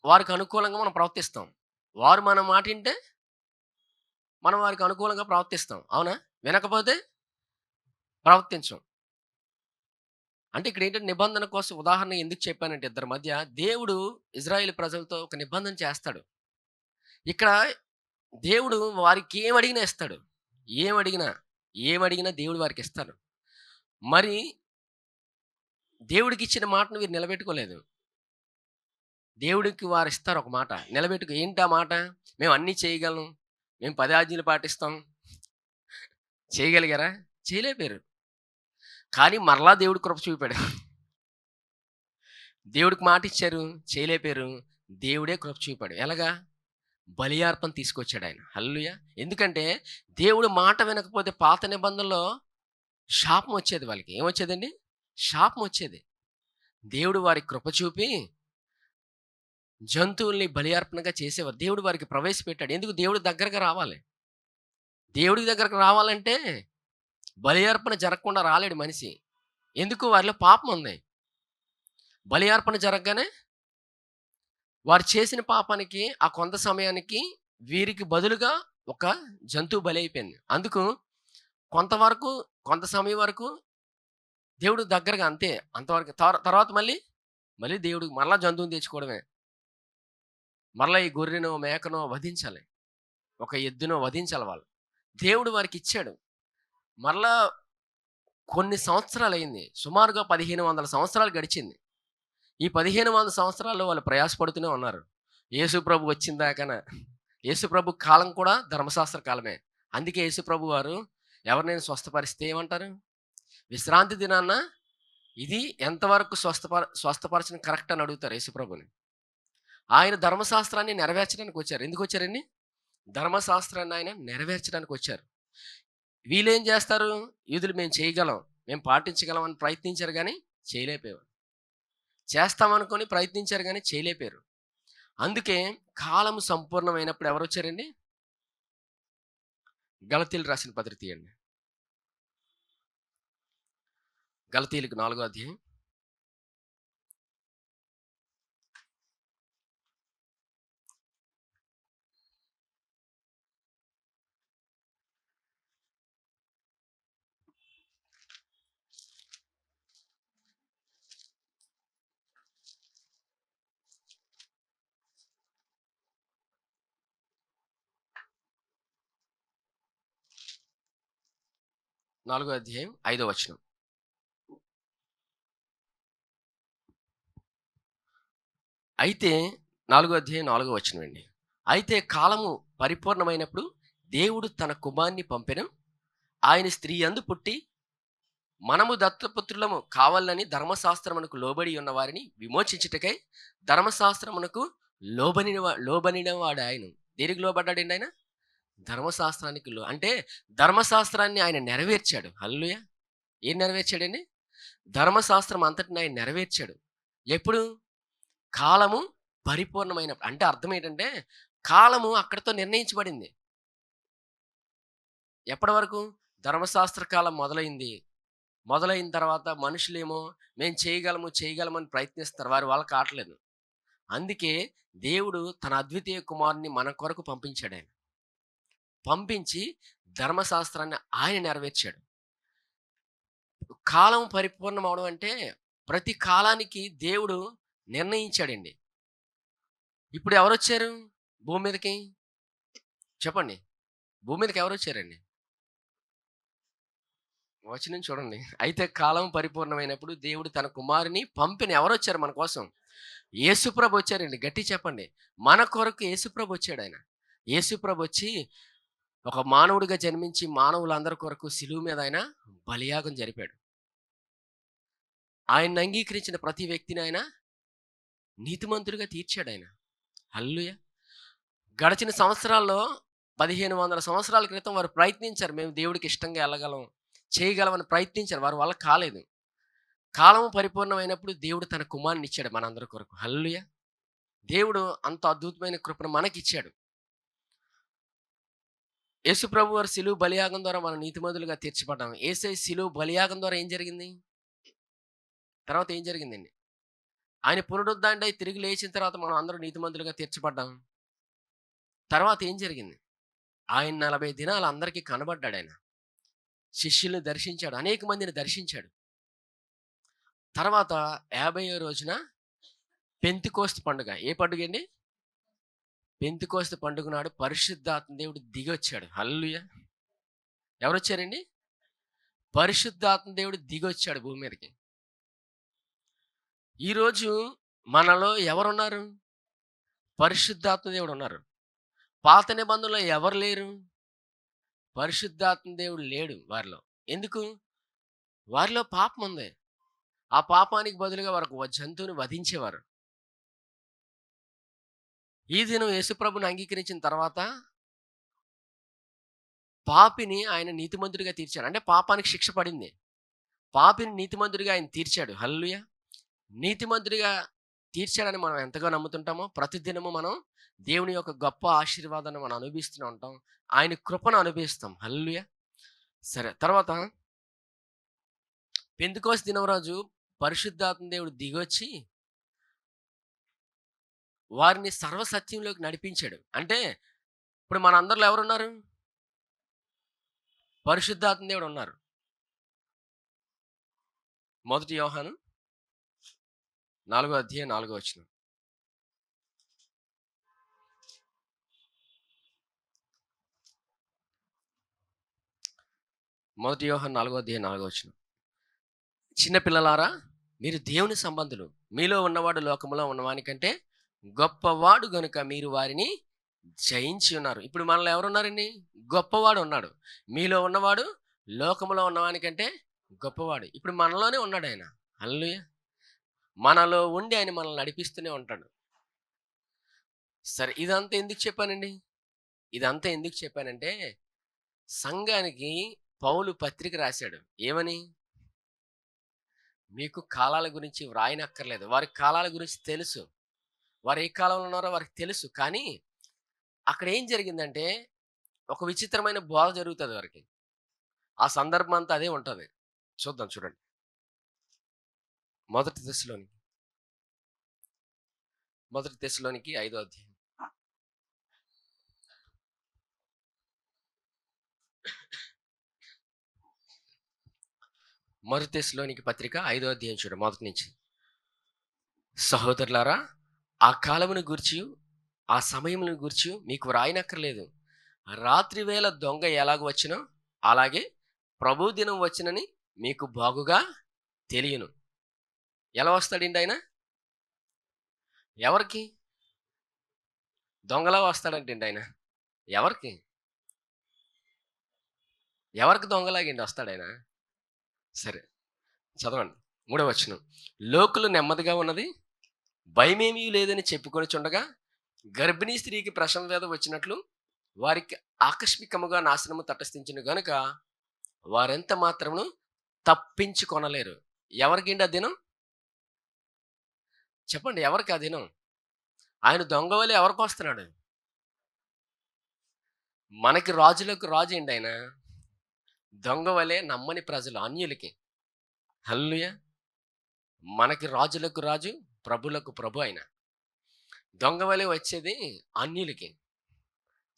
వారికి అనుకూలంగా మనం ప్రవర్తిస్తాం. వారు మన మాట వింటే మనం వారికి అనుకూలంగా ప్రవర్తిస్తాం. అవునా? వినకపోతే ప్రవర్తించం. అంటే ఇక్కడ ఏంటంటే నిబంధన కోసం ఉదాహరణ ఎందుకు చెప్పానంటే ఇద్దరి మధ్య దేవుడు ఇజ్రాయేల్ ప్రజలతో ఒక నిబంధన చేస్తాడు. ఇక్కడ దేవుడు వారికి ఏమడిగినా ఇస్తాడు. ఏమడిగినా దేవుడు వారికి ఇస్తాడు. మరి దేవుడికి ఇచ్చిన మాటను వీరు నిలబెట్టుకోలేదు. దేవుడికి వారు ఇస్తారు ఒక మాట, ఏంటి ఆ మాట? మేము అన్నీ చేయగలం, మేము 10 ఆజ్ఞలు పాటిస్తాం. చేయగలిగారా? చేయలేకపోయారు. కానీ మరలా దేవుడు కృప చూపాడు. దేవుడికి మాట ఇచ్చారు, చేయలేకపోయారు. దేవుడే కృప చూపాడు. ఎలాగా? బలియార్పణ తీసుకొచ్చాడు ఆయన. హల్లెలూయా. ఎందుకంటే దేవుడు మాట వినకపోతే పాత నిబంధనలో శాపం వచ్చేది. వాళ్ళకి ఏమొచ్చేదండి? శాపం వచ్చేది. దేవుడు వారికి కృప చూపి జంతువుల్ని బలియార్పణగా చేసేవారు. దేవుడు వారికి ప్రవేశపెట్టాడు. ఎందుకు? దేవుడి దగ్గరకు రావాలి. దేవుడి దగ్గరకు రావాలంటే బలియార్పణ జరగకుండా రాలేడు మనిషి. ఎందుకు? వారిలో పాపం ఉంది. బలియార్పణ జరగగానే వారు చేసిన పాపానికి ఆ కొంత సమయానికి వీరికి బదులుగా ఒక జంతువు బలి అయిపోయింది. అందుకు కొంత సమయం వరకు దేవుడు దగ్గరగా అంతే. అంతవరకు తర్వాత మళ్ళీ దేవుడికి మరలా జంతువుని తెచ్చుకోవడమే. మరలా ఈ గొర్రెనో మేకనో వధించాలి, ఒక ఎద్దునో వధించాలి వాళ్ళు. దేవుడు వారికి ఇచ్చాడు. మరలా కొన్ని సంవత్సరాలు అయింది. సుమారుగా 1500 సంవత్సరాలు గడిచింది. ఈ 1500 సంవత్సరాల్లో వాళ్ళు ప్రయాసపడుతూనే ఉన్నారు. యేసుప్రభు వచ్చిన దాకాన. యేసుప్రభు కాలం కూడా ధర్మశాస్త్ర కాలమే. అందుకే యేసుప్రభు వారు ఎవరినైనా స్వస్థపరిస్తే ఏమంటారు? విశ్రాంతి దినాన్న ఇది ఎంతవరకు స్వస్థపరచడం కరెక్ట్ అని అడుగుతారు యేసుప్రభుని. ఆయన ధర్మశాస్త్రాన్ని నెరవేర్చడానికి వచ్చారు. ఎందుకు వచ్చారండి? ధర్మశాస్త్రాన్ని ఆయన నెరవేర్చడానికి వచ్చారు. వీళ్ళేం చేస్తారు? యూదులు మేము చేయగలం, మేము పాటించగలం అని ప్రయత్నించారు కానీ చేయలేకపోయారు. చేస్తామనుకొని ప్రయత్నించారు కానీ చేయలేకపోయారు. అందుకే కాలం సంపూర్ణమైనప్పుడు ఎవరు వచ్చారండి? గలతీయులకు రాసిన పత్రిక తీయండి. గలతీయులకు 4వ అధ్యాయం. నాలుగో అధ్యాయం 5వ వచనం. అయితే 4వ అధ్యాయం 4వ వచనం అండి. అయితే కాలము పరిపూర్ణమైనప్పుడు దేవుడు తన కుమారుని పంపెను. ఆయన స్త్రీ యందు పుట్టి మనము దత్తపుత్రులము కావాలని ధర్మశాస్త్రమునకు లోబడి ఉన్న వారిని విమోచించుటకై ధర్మశాస్త్రమునకు లోబడిన వాడు ఆయన. దేనికి లోబడ్డాడండి ఆయన? ధర్మశాస్త్రానికి అంటే ధర్మశాస్త్రాన్ని ఆయన నెరవేర్చాడు. హల్లెలూయా. ఏం నెరవేర్చాడండి? ధర్మశాస్త్రం అంతటిని ఆయన నెరవేర్చాడు. ఎప్పుడు? కాలము పరిపూర్ణమైనప్పుడు. అంటే అర్థం ఏంటంటే కాలము అక్కడితో నిర్ణయించబడింది. ఎప్పటి వరకు? ధర్మశాస్త్ర కాలం మొదలైన తర్వాత మనుషులేమో మేము చేయగలమని ప్రయత్నిస్తారు. వారి వల్ల కావట్లేదు. అందుకే దేవుడు తన అద్వితీయ కుమారుని మన కొరకు పంపించాడు. ఆయన పంపించి ధర్మశాస్త్రాన్ని ఆయన నెరవేర్చాడు. కాలం పరిపూర్ణం అవడం అంటే ప్రతి కాలానికి దేవుడు నిర్ణయించాడండి. ఇప్పుడు ఎవరు వచ్చారు భూమి మీదకి? చెప్పండి. భూమి మీదకి ఎవరు వచ్చారండి? వచనం చూడండి. అయితే కాలం పరిపూర్ణమైనప్పుడు దేవుడు తన కుమారుని పంపిన. ఎవరొచ్చారు మన కోసం? యేసుప్రభు వచ్చారండి. గట్టిగా చెప్పండి. మన కొరకు యేసుప్రభు వచ్చాడాయన. యేసుప్రభు వచ్చి ఒక మానవుడిగా జన్మించి మానవులందరి కొరకు సిలువ మీద ఆయన బలియాగం జరిపాడు. ఆయన్ని అంగీకరించిన ప్రతి వ్యక్తిని ఆయన నీతిమంతుడిగా తీర్చాడాయన. హల్లెలూయా! గడిచిన సంవత్సరాల్లో 1500 సంవత్సరాల క్రితం వారు ప్రయత్నించారు. మేము దేవుడికి ఇష్టంగా ఎళ్ళగలం, చేయగలమని ప్రయత్నించారు. వారి వల్ల కాలేదు. కాలం పరిపూర్ణమైనప్పుడు దేవుడు తన కుమారునిచ్చాడు మనందరి కొరకు. హల్లెలూయా! దేవుడు అంత అద్భుతమైన కృపను మనకిచ్చాడు. యేసు ప్రభు వారి సిలువ బలియాగం ద్వారా మనం నీతిమంతులుగా తీర్చబడ్డాం. యేసయ్య సిలువ బలియాగం ద్వారా ఏం జరిగింది? తర్వాత ఏం జరిగిందండి? ఆయన పునరుద్ధానుడై తిరిగి లేచిన తర్వాత మనం అందరం నీతిమంతులుగా తీర్చబడ్డాం. తర్వాత ఏం జరిగింది? ఆయన 40 దినాలు అందరికీ కనబడ్డాడాయన. శిష్యుల్ని దర్శించాడు. అనేక మందిని దర్శించాడు. తర్వాత 50వ రోజున పెంతెకోస్తు పండుగ. ఏ పండుగండి? పెంతెకోస్తు పండుగ నాడు పరిశుద్ధాత్మ దేవుడు దిగొచ్చాడు. హల్లెలూయా! ఎవరొచ్చారండి? పరిశుద్ధాత్మ దేవుడు దిగొచ్చాడు భూమి మీదకి. ఈరోజు మనలో ఎవరున్నారు? పరిశుద్ధాత్మ దేవుడు ఉన్నారు. పాత నిబంధనలో ఎవరు లేరు? పరిశుద్ధాత్మ దేవుడు లేడు వారిలో. ఎందుకు? వారిలో పాపం ఉంది. ఆ పాపానికి బదులుగా వారు ఒక జంతువుని వధించేవారు. ఈ దినం యేసుప్రభుని అంగీకరించిన తర్వాత పాపిని ఆయన నీతిమంతుడిగా తీర్చాడు. అంటే పాపానికి శిక్ష పడింది. పాపిని నీతిమంతుడిగా ఆయన తీర్చాడు. హల్లెలూయా! నీతిమంతుడిగా తీర్చాడని మనం ఎంతగా నమ్ముతుంటామో ప్రతిదినము మనం దేవుని యొక్క గొప్ప ఆశీర్వాదాన్ని మనం అనుభవిస్తూనే ఉంటాం. ఆయన కృపను అనుభవిస్తాం. హల్లెలూయా! సరే, తర్వాత పెంతెకోస్తు దినం రోజు పరిశుద్ధాత్మ దేవుడు దిగొచ్చి వారిని సర్వసత్యంలోకి నడిపించాడు. అంటే ఇప్పుడు మనందరిలో ఎవరున్నారు? పరిశుద్ధాత్మ దేవుడు ఉన్నారు. మొదటి యోహాను 4వ అధ్యాయం 4వ వచనం. మొదటి యోహాను 4వ అధ్యాయం 4వ వచనం. చిన్న పిల్లలారా, మీరు దేవుని సంబంధులు. మీలో ఉన్నవాడు లోకములో ఉన్నవానికంటే గొప్పవాడు గనుక మీరు వారిని జయించి ఉన్నారు. ఇప్పుడు మనలో ఎవరున్నారండి? గొప్పవాడు ఉన్నాడు. మీలో ఉన్నవాడు లోకములో ఉన్నవానికంటే గొప్పవాడు. ఇప్పుడు మనలోనే ఉన్నాడు ఆయన. హల్లెలూయా! మనలో ఉండి ఆయన మనల్ని నడిపిస్తూనే ఉంటాడు. సరే, ఇదంతా ఎందుకు చెప్పానండి? ఇదంతా ఎందుకు చెప్పానంటే సంఘానికి పౌలు పత్రిక రాశాడు. ఏమని? మీకు కాలాల గురించి వ్రాయనక్కర్లేదు. వారి కాలాల గురించి తెలుసు. వారు ఏ కాలంలో ఉన్నారో వారికి తెలుసు. కానీ అక్కడ ఏం జరిగిందంటే ఒక విచిత్రమైన బోధ జరుగుతుంది వారికి. ఆ సందర్భం అంతా అదే ఉంటుంది. చూద్దాం, చూడండి. మొదటి తెస్సలోనికి 5వ అధ్యాయం. మొదటి తెస్సలోనికి పత్రిక 5వ అధ్యాయం చూడండి, మొదటి నుంచి. సహోదరులారా, ఆ కాలమును గూర్చి ఆ సమయమును గూర్చి మీకు వ్రాయనక్కర్లేదు. రాత్రి వేళ దొంగ ఎలాగ వచ్చినో అలాగే ప్రభు దినం వచ్చినని మీకు బాగుగా తెలియను. ఎలా వస్తాడండి ఆయన? ఎవరికి? దొంగలా వస్తాడంటండి ఆయన. ఎవరికి? ఎవరికి దొంగలాగండి వస్తాడాయన? సరే, చదవండి. 3వ వచనం. లోకులు నెమ్మదిగా ఉన్నది భయమేమీ లేదని చెప్పుకొని చుండగా గర్భిణీ స్త్రీకి ప్రసవ వేదన వచ్చినట్లు వారికి ఆకస్మికముగా నాశనము తటస్థించిన గనుక వారెంత మాత్రమును తప్పించుకొనలేరు. ఎవరికిండి ఆ దినం? చెప్పండి, ఎవరికి ఆ దినం? ఆయన దొంగ వలె ఎవరికి వస్తున్నాడు? మనకి రాజులకు రాజు అండి ఆయన. దొంగ వలె నమ్మని ప్రజలు, అన్యులకి. హల్లెలూయా! మనకి రాజులకు రాజు, ప్రభులకు ప్రభు ఆయన. దొంగ వలె వచ్చేది అన్యులకి.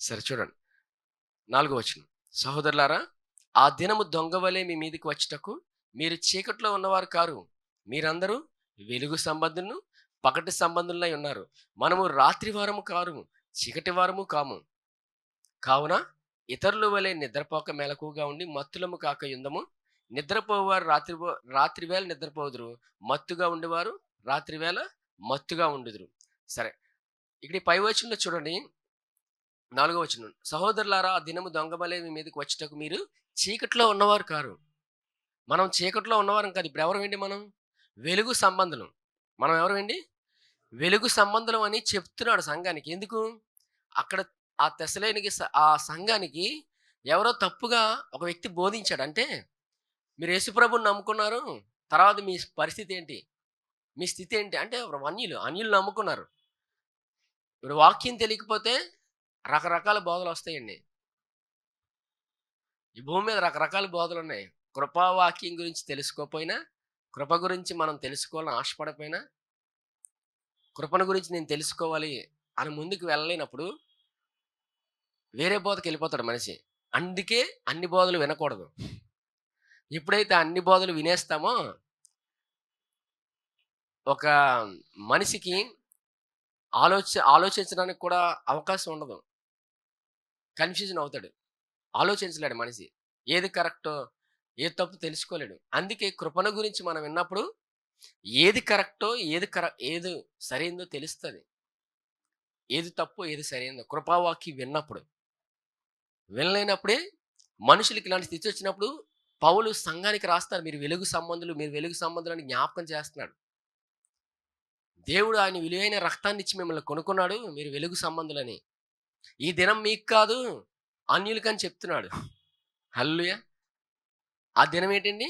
సరే, చూడండి 4వ వచనం. సహోదరులారా, ఆ దినము దొంగ వలె మీ మీదకి వచ్చుటకు మీరు చీకట్లో ఉన్నవారు కారు. మీరందరూ వెలుగు సంబంధులను పగటి సంబంధులై ఉన్నారు. మనము రాత్రి వారము కారు, చీకటి వారము కాము. కావున ఇతరుల వలె నిద్రపోక మెలకుగా ఉండి మత్తులము కాక యుందము. నిద్రపోవారు రాత్రి వేళ నిద్రపోదురు, మత్తుగా ఉండేవారు రాత్రి వేళ మత్తుగా ఉండుదురు. సరే, ఇక్కడ ఈ పై వచనంలో చూడండి, 4వ వచనం. సహోదరులారా, ఆ దినము దొంగవలె మీ మీదకి వచ్చుటకు మీరు చీకట్లో ఉన్నవారు కారు. మనం చీకట్లో ఉన్నవారం కాదు. ఇప్పుడు ఎవరమండి మనం? వెలుగు సంబంధులం. మనం ఎవరమండి? వెలుగు సంబంధులం అని చెప్తున్నాడు సంఘానికి. ఎందుకు? అక్కడ ఆ తెస్సలోనిక ఆ సంఘానికి ఎవరో తప్పుగా ఒక వ్యక్తి బోధించాడు. అంటే మీరు యేసుప్రభుని నమ్ముకున్నారు. తర్వాత మీ పరిస్థితి ఏంటి? మీ స్థితి ఏంటి? అంటే అన్యులు నమ్ముకున్నారు. ఇప్పుడు వాక్యం తెలియకపోతే రకరకాల బోధలొస్తాయండి. ఈ భూమి మీద రకరకాల బోధలున్నాయి. కృపావాక్యం గురించి తెలుసుకోపోయినా, కృప గురించి మనం తెలుసుకోవాలని ఆశపడకపోయినా, కృపను గురించి నేను తెలుసుకోవాలి అని ముందుకు వెళ్ళలేనప్పుడు వేరే బోధకెళ్ళిపోతాడు మనిషి. అందుకే అన్ని బోధలు వినకూడదు. ఎప్పుడైతే అన్ని బోధలు వినేస్తామో, ఒక మనిషికి ఆలోచించడానికి కూడా అవకాశం ఉండదు. కన్‌ఫ్యూజన్ అవుతాడు. ఆలోచించలేడు మనిషి. ఏది కరెక్టో, ఏది తప్పో తెలుసుకోలేడు. అందుకే కృపను గురించి మనం విన్నప్పుడు ఏది కరెక్టో, ఏది సరైందో తెలుస్తది. ఏది తప్పో, ఏది సరైందో కృపావాక్యం విన్నప్పుడు. వినలేనప్పుడే మనుషులకి ఇలాంటి స్థితి వచ్చినప్పుడు పౌలు సంఘానికి రాస్తారు. మీరు వెలుగు సంబంధులని జ్ఞాపకం చేస్తున్నాడు. దేవుడు ఆయన విలువైన రక్తాన్నిచ్చి మిమ్మల్ని కొనుక్కున్నాడు. మీరు వెలుగు సంబంధులని. ఈ దినం మీకు కాదు, అన్యులకని చెప్తున్నాడు. హల్లెలూయా! ఆ దినం ఏంటండి?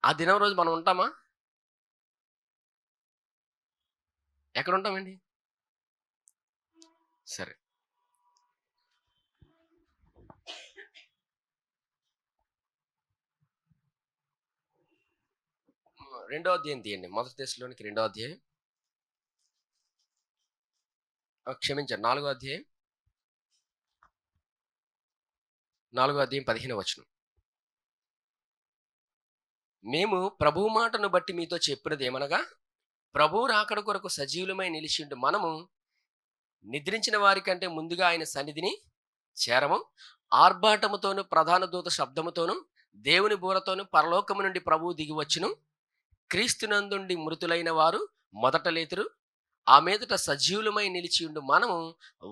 ఆ దినం రోజు మనం ఉంటామా? ఎక్కడుంటామండి? సరే. రెండో అధ్యాయం తీయండి. మొదటి దశలోనికి రెండో అధ్యాయం. క్షమించండి. నాలుగో అధ్యాయం 15వ వచనం. మేము ప్రభువు మాటను బట్టి మీతో చెప్పినదేమనగా, ప్రభువు రాకడ కొరకు సజీవులమై నిలిచిండు మనము నిద్రించిన వారికంటే ముందుగా ఆయన సన్నిధిని చేరము. ఆర్భాటముతోను ప్రధాన దూత శబ్దముతోను దేవుని బూరతోను పరలోకము నుండి ప్రభువు దిగివచ్చును. క్రీస్తునందుండి మృతులైన వారు మొదట లేతురు. ఆ మీదట సజీవులమై నిలిచియుండు మనము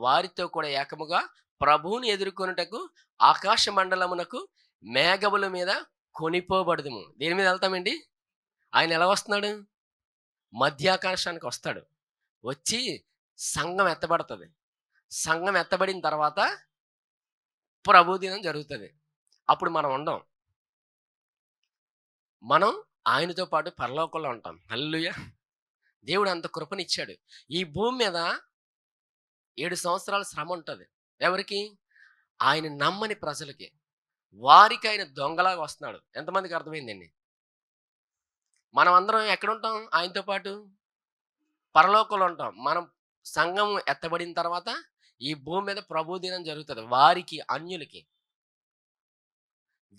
వారితో కూడా ఏకముగా ప్రభువుని ఎదుర్కొనుటకు ఆకాశ మండలమునకు మేఘముల మీద కొనిపోబడదుము. దేని మీద వెళ్తామండి? ఆయన ఎలా వస్తున్నాడు? మధ్యాకాశానికి వస్తాడు. వచ్చి సంఘం ఎత్తబడుతుంది. సంఘం ఎత్తబడిన తర్వాత ప్రభు దినం జరుగుతుంది. అప్పుడు మనం ఉండం. మనం ఆయనతో పాటు పరలోకంలో ఉంటాం. హల్లెలూయా! దేవుడు అంత కృపనిచ్చాడు. ఈ భూమి మీద 7 సంవత్సరాల శ్రమ ఉంటది. ఎవరికి? ఆయన నమ్మని ప్రజలకి. వారికి ఆయన దొంగలాగా వస్తున్నాడు. ఎంతమందికి అర్థమైందండి? మనం అందరం ఎక్కడుంటాం ఆయనతో పాటు? పరలోకంలో ఉంటాం. మనం సంఘం ఎత్తబడిన తర్వాత ఈ భూమి మీద ప్రభు దినం జరుగుతుంది. వారికి, అన్యులకి.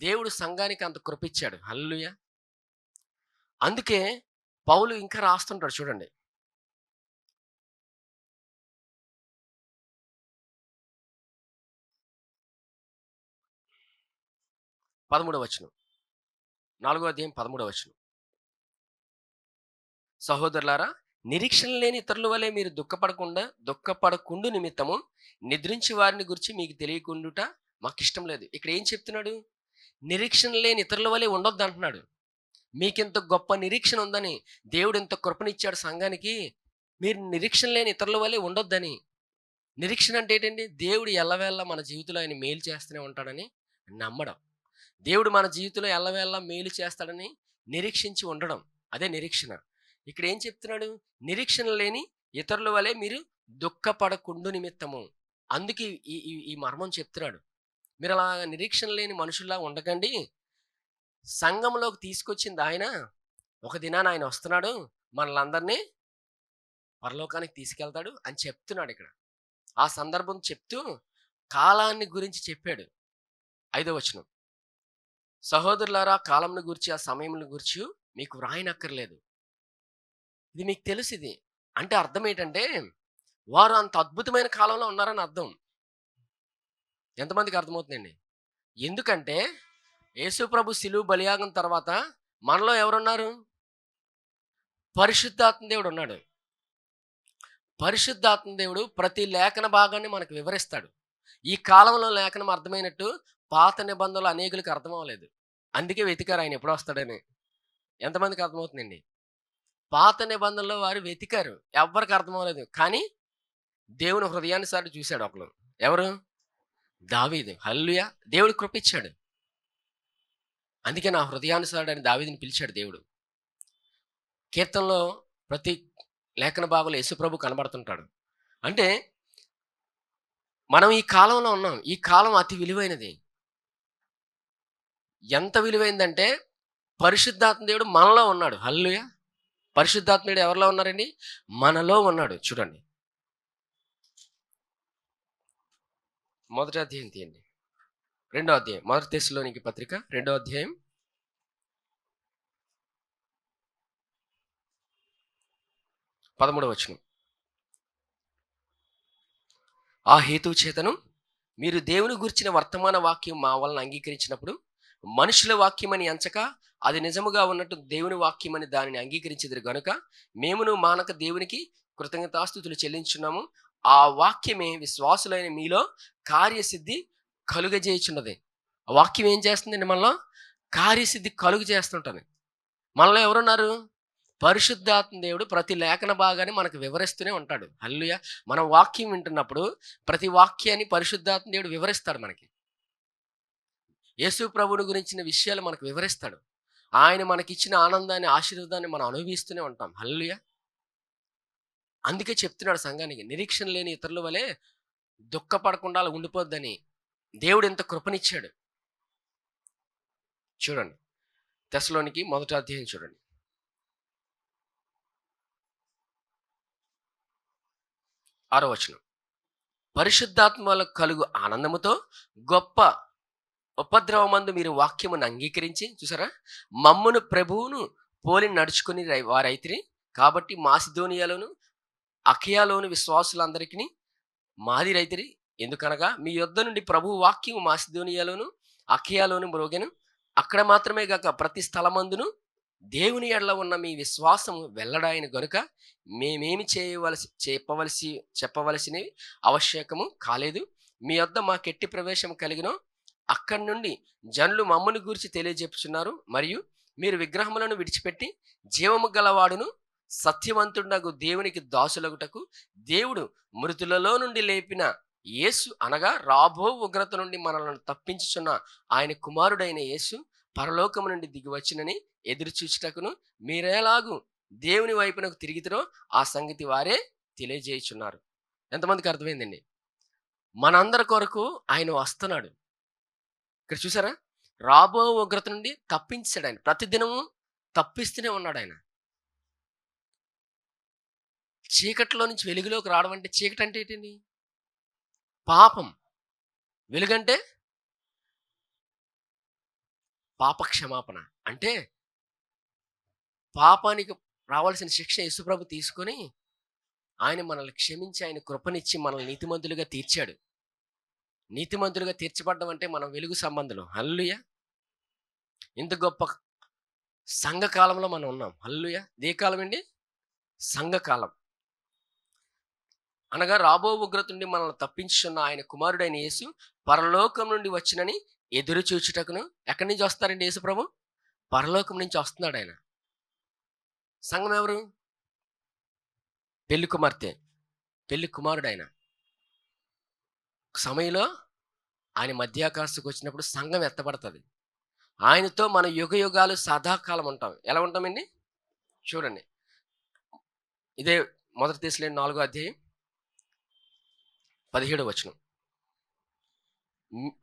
దేవుడు సంఘానికి అంత కృపిచ్చాడు. హల్లెలూయా! అందుకే పౌలు ఇంకా రాస్తుంటాడు చూడండి. పదమూడవ వచనం. 4వ అధ్యాయం 13వ వచనం. సహోదరులారా, నిరీక్షణ లేని ఇతరుల వలె మీరు దుఃఖపడకుండు నిమిత్తము నిద్రించి వారిని గురించి మీకు తెలియకుండుట మాకిష్టం లేదు. ఇక్కడ ఏం చెప్తున్నాడు? నిరీక్షణ లేని ఇతరుల వలె ఉండొద్దు అంటున్నాడు. మీకింత గొప్ప నిరీక్షణ ఉందని, దేవుడు ఇంత కృపనిచ్చాడు సంఘానికి, మీరు నిరీక్షణ లేని ఇతరుల వలె ఉండొద్దని. నిరీక్షణ అంటే ఏంటండి? దేవుడు ఎల్లవేళ మన జీవితంలో ఆయన మేలు చేస్తూనే ఉంటాడని నమ్మడం. దేవుడు మన జీవితంలో ఎల్లవేళ మేలు చేస్తాడని నిరీక్షించి ఉండడం. అదే నిరీక్షణ. ఇక్కడ ఏం చెప్తున్నాడు? నిరీక్షణ లేని ఇతరుల వలె మీరు దుఃఖపడకుండు నిమిత్తము. అందుకే ఈ ఈ ఈ మర్మం చెప్తున్నాడు. మీరు అలా నిరీక్షణ లేని మనుషుల్లా ఉండకండి. సంఘంలోకి తీసుకొచ్చింది ఆయన. ఒక దినాన ఆయన వస్తున్నాడు. మనలందరినీ పరలోకానికి తీసుకెళ్తాడు అని చెప్తున్నాడు ఇక్కడ. ఆ సందర్భం చెప్తూ కాలాన్ని గురించి చెప్పాడు. 5వ వచనం. సహోదరులారా, కాలంను గూర్చి ఆ సమయమును గూర్చి మీకు వ్రాయనక్కర్లేదు. ఇది మీకు తెలుసు ఇది. అంటే అర్థం ఏంటంటే, వారు అంత అద్భుతమైన కాలంలో ఉన్నారని అర్థం. ఎంతమందికి అర్థమవుతుందండి? ఎందుకంటే యేసు ప్రభు శిలువ బలియాగం తర్వాత మనలో ఎవరున్నారు? పరిశుద్ధాత్మ దేవుడు ఉన్నాడు. పరిశుద్ధాత్మ దేవుడు ప్రతి లేఖన భాగాన్ని మనకు వివరిస్తాడు. ఈ కాలంలో లేఖనం అర్థమైనట్టు పాత నిబంధనలు అనేకులకు అర్థం అవ్వలేదు. అందుకే వెతికారు ఆయన ఎప్పుడు వస్తాడని. ఎంతమందికి అర్థమవుతుందండి? పాత నిబంధనలో వారు వెతికారు, ఎవ్వరికి అర్థం అవ్వలేదు. కానీ దేవుని హృదయానుసారి చూశాడు ఒకడు. ఎవరు? దావీదు. హల్లెలూయా! దేవుడు కృప ఇచ్చాడు. అందుకే నా హృదయానుసారుడు అని దావీదుని పిలిచాడు దేవుడు. కీర్తనలో ప్రతి లేఖన భాగంలో యేసుప్రభు కనబడుతుంటాడు. అంటే మనం ఈ కాలంలో ఉన్నాం. ఈ కాలం అతి విలువైనది. ఎంత విలువైందంటే పరిశుద్ధాత్మ దేవుడు మనలో ఉన్నాడు. హల్లెలూయా! పరిశుద్ధాత్మ దేవుడు ఎవరిలో ఉన్నారండి? మనలో ఉన్నాడు. చూడండి, మొదటి అధ్యాయం తీయండి. 2వ అధ్యాయం, మొదటి తెస్సలోనికీ పత్రిక 2వ అధ్యాయం 13వ వచనం. ఆ హేతువు చేతను మీరు దేవుని గురించిన వర్తమాన వాక్యం మా వలన అంగీకరించినప్పుడు మనుషుల వాక్యమని ఎంచక అది నిజముగా ఉన్నట్టు దేవుని వాక్యమని దానిని అంగీకరించేది గనుక మేమును మానక దేవునికి కృతజ్ఞతాస్తుతులు చెల్లించున్నాము. ఆ వాక్యమే విశ్వాసులైన మీలో కార్యసిద్ధి కలుగజేయుచున్నది. ఆ వాక్యం ఏం చేస్తుందండి? మనలో కార్యసిద్ధి కలుగు చేస్తుంటుంది. మనలో ఎవరున్నారు? పరిశుద్ధాత్మ దేవుడు ప్రతి లేఖన భాగాన్ని మనకు వివరిస్తూనే ఉంటాడు. హల్లెలూయా! మనం వాక్యం వింటున్నప్పుడు ప్రతి వాక్యాన్ని పరిశుద్ధాత్మ దేవుడు వివరిస్తాడు మనకి. యేసు ప్రభువుని గురించిన విషయాలు మనకు వివరిస్తాడు. ఆయన మనకిచ్చిన ఆనందాన్ని, ఆశీర్వాదాన్ని మనం అనుభవిస్తూనే ఉంటాం. హల్లెలూయా! అందుకే చెప్తున్నాడు సంఘానికి, నిరీక్షణ లేని ఇతరుల వలె దుఃఖపడకుండా అలా ఉండిపోద్దని దేవుడు ఎంత కృపనిచ్చాడు. చూడండి, తెస్సలోనికీ మొదటి అధ్యాయం చూడండి. 6వ వచనం. పరిశుద్ధాత్మ వల్ల కలుగు ఆనందముతో గొప్ప ఉపద్రవమందు మీరు వాక్యమును అంగీకరించి, చూసారా, మమ్మును ప్రభువును పోలి నడుచుకుని వారైతిరి. కాబట్టి మాసిదోనియాలోను అఖయాలోను విశ్వాసులందరికీ మాదిరైతిరి. ఎందుకనగా మీ యొద్ద నుండి ప్రభు వాక్యము మాసిదోనియాలోను అఖయాలోను మ్రోగెను. అక్కడ మాత్రమే గాక ప్రతి స్థలమందును దేవుని ఎడల ఉన్న మీ విశ్వాసము వెల్లడాయను గనుక మేమేమి చెప్పవలసినవి ఆవశ్యకము కాలేదు. మీ యొద్ద మాకెట్టి ప్రవేశం కలిగినో అక్కడి నుండి జనులు మమ్మల్ని గురించి తెలియజెప్పుచున్నారు. మరియు మీరు విగ్రహములను విడిచిపెట్టి జీవము గలవాడును సత్యవంతుడగు దేవునికి దాసులగుటకు దేవుడు మృతులలో నుండి లేపిన యేసు అనగా రాబో ఉగ్రత నుండి మనల్ని తప్పించుచున్న ఆయన కుమారుడైన యేసు పరలోకము నుండి దిగి వచ్చినని ఎదురు చూచుటకును మీరేలాగు దేవుని వైపునకు తిరిగితేనో ఆ సంగతి వారే తెలియజేయుచున్నారు. ఎంతమందికి అర్థమైందండి? మనందరి కొరకు ఆయన వస్తున్నాడు. ఇక్కడ చూసారా, రాబో ఉగ్రత నుండి తప్పించాడు ఆయన. ప్రతిదినము తప్పిస్తూనే ఉన్నాడు ఆయన. చీకట్లో నుంచి వెలుగులోకి రావడం అంటే, చీకటి అంటే ఏంటండి? పాపం. వెలుగంటే పాప క్షమాపణ. అంటే పాపానికి రావాల్సిన శిక్ష యేసుప్రభు తీసుకొని ఆయన మనల్ని క్షమించి ఆయన కృపనిచ్చి మనల్ని నీతిమంతులుగా తీర్చాడు. నీతిమంతులుగా తీర్చబడ్డం అంటే మనం వెలుగు సంబంధులు. హల్లెలూయా! ఇంత గొప్ప సంఘకాలంలో మనం ఉన్నాం. హల్లెలూయా! ఏ కాలం అండి? సంఘకాలం. అనగా రాబో ఉగ్రత నుండి మనల్ని తప్పించున్న ఆయన కుమారుడైన యేసు పరలోకం నుండి వచ్చినని ఎదురు చూచుటకును. ఎక్కడి నుంచి వస్తారండి యేసు ప్రభు? పరలోకం నుంచి వస్తున్నాడు ఆయన. సంఘం ఎవరు? పెళ్లి కుమార్తె, పెళ్లి కుమారుడు ఆయన. సమయంలో ఆయన మధ్యాకాశకు వచ్చినప్పుడు సంఘం ఎత్తబడుతుంది. ఆయనతో మన యుగ యుగాలు సదాకాలం ఉంటాం. ఎలా ఉంటామండి? చూడండి, ఇదే మొదటి తెస్సలోనికీ 4వ అధ్యాయం 17వ వచనం.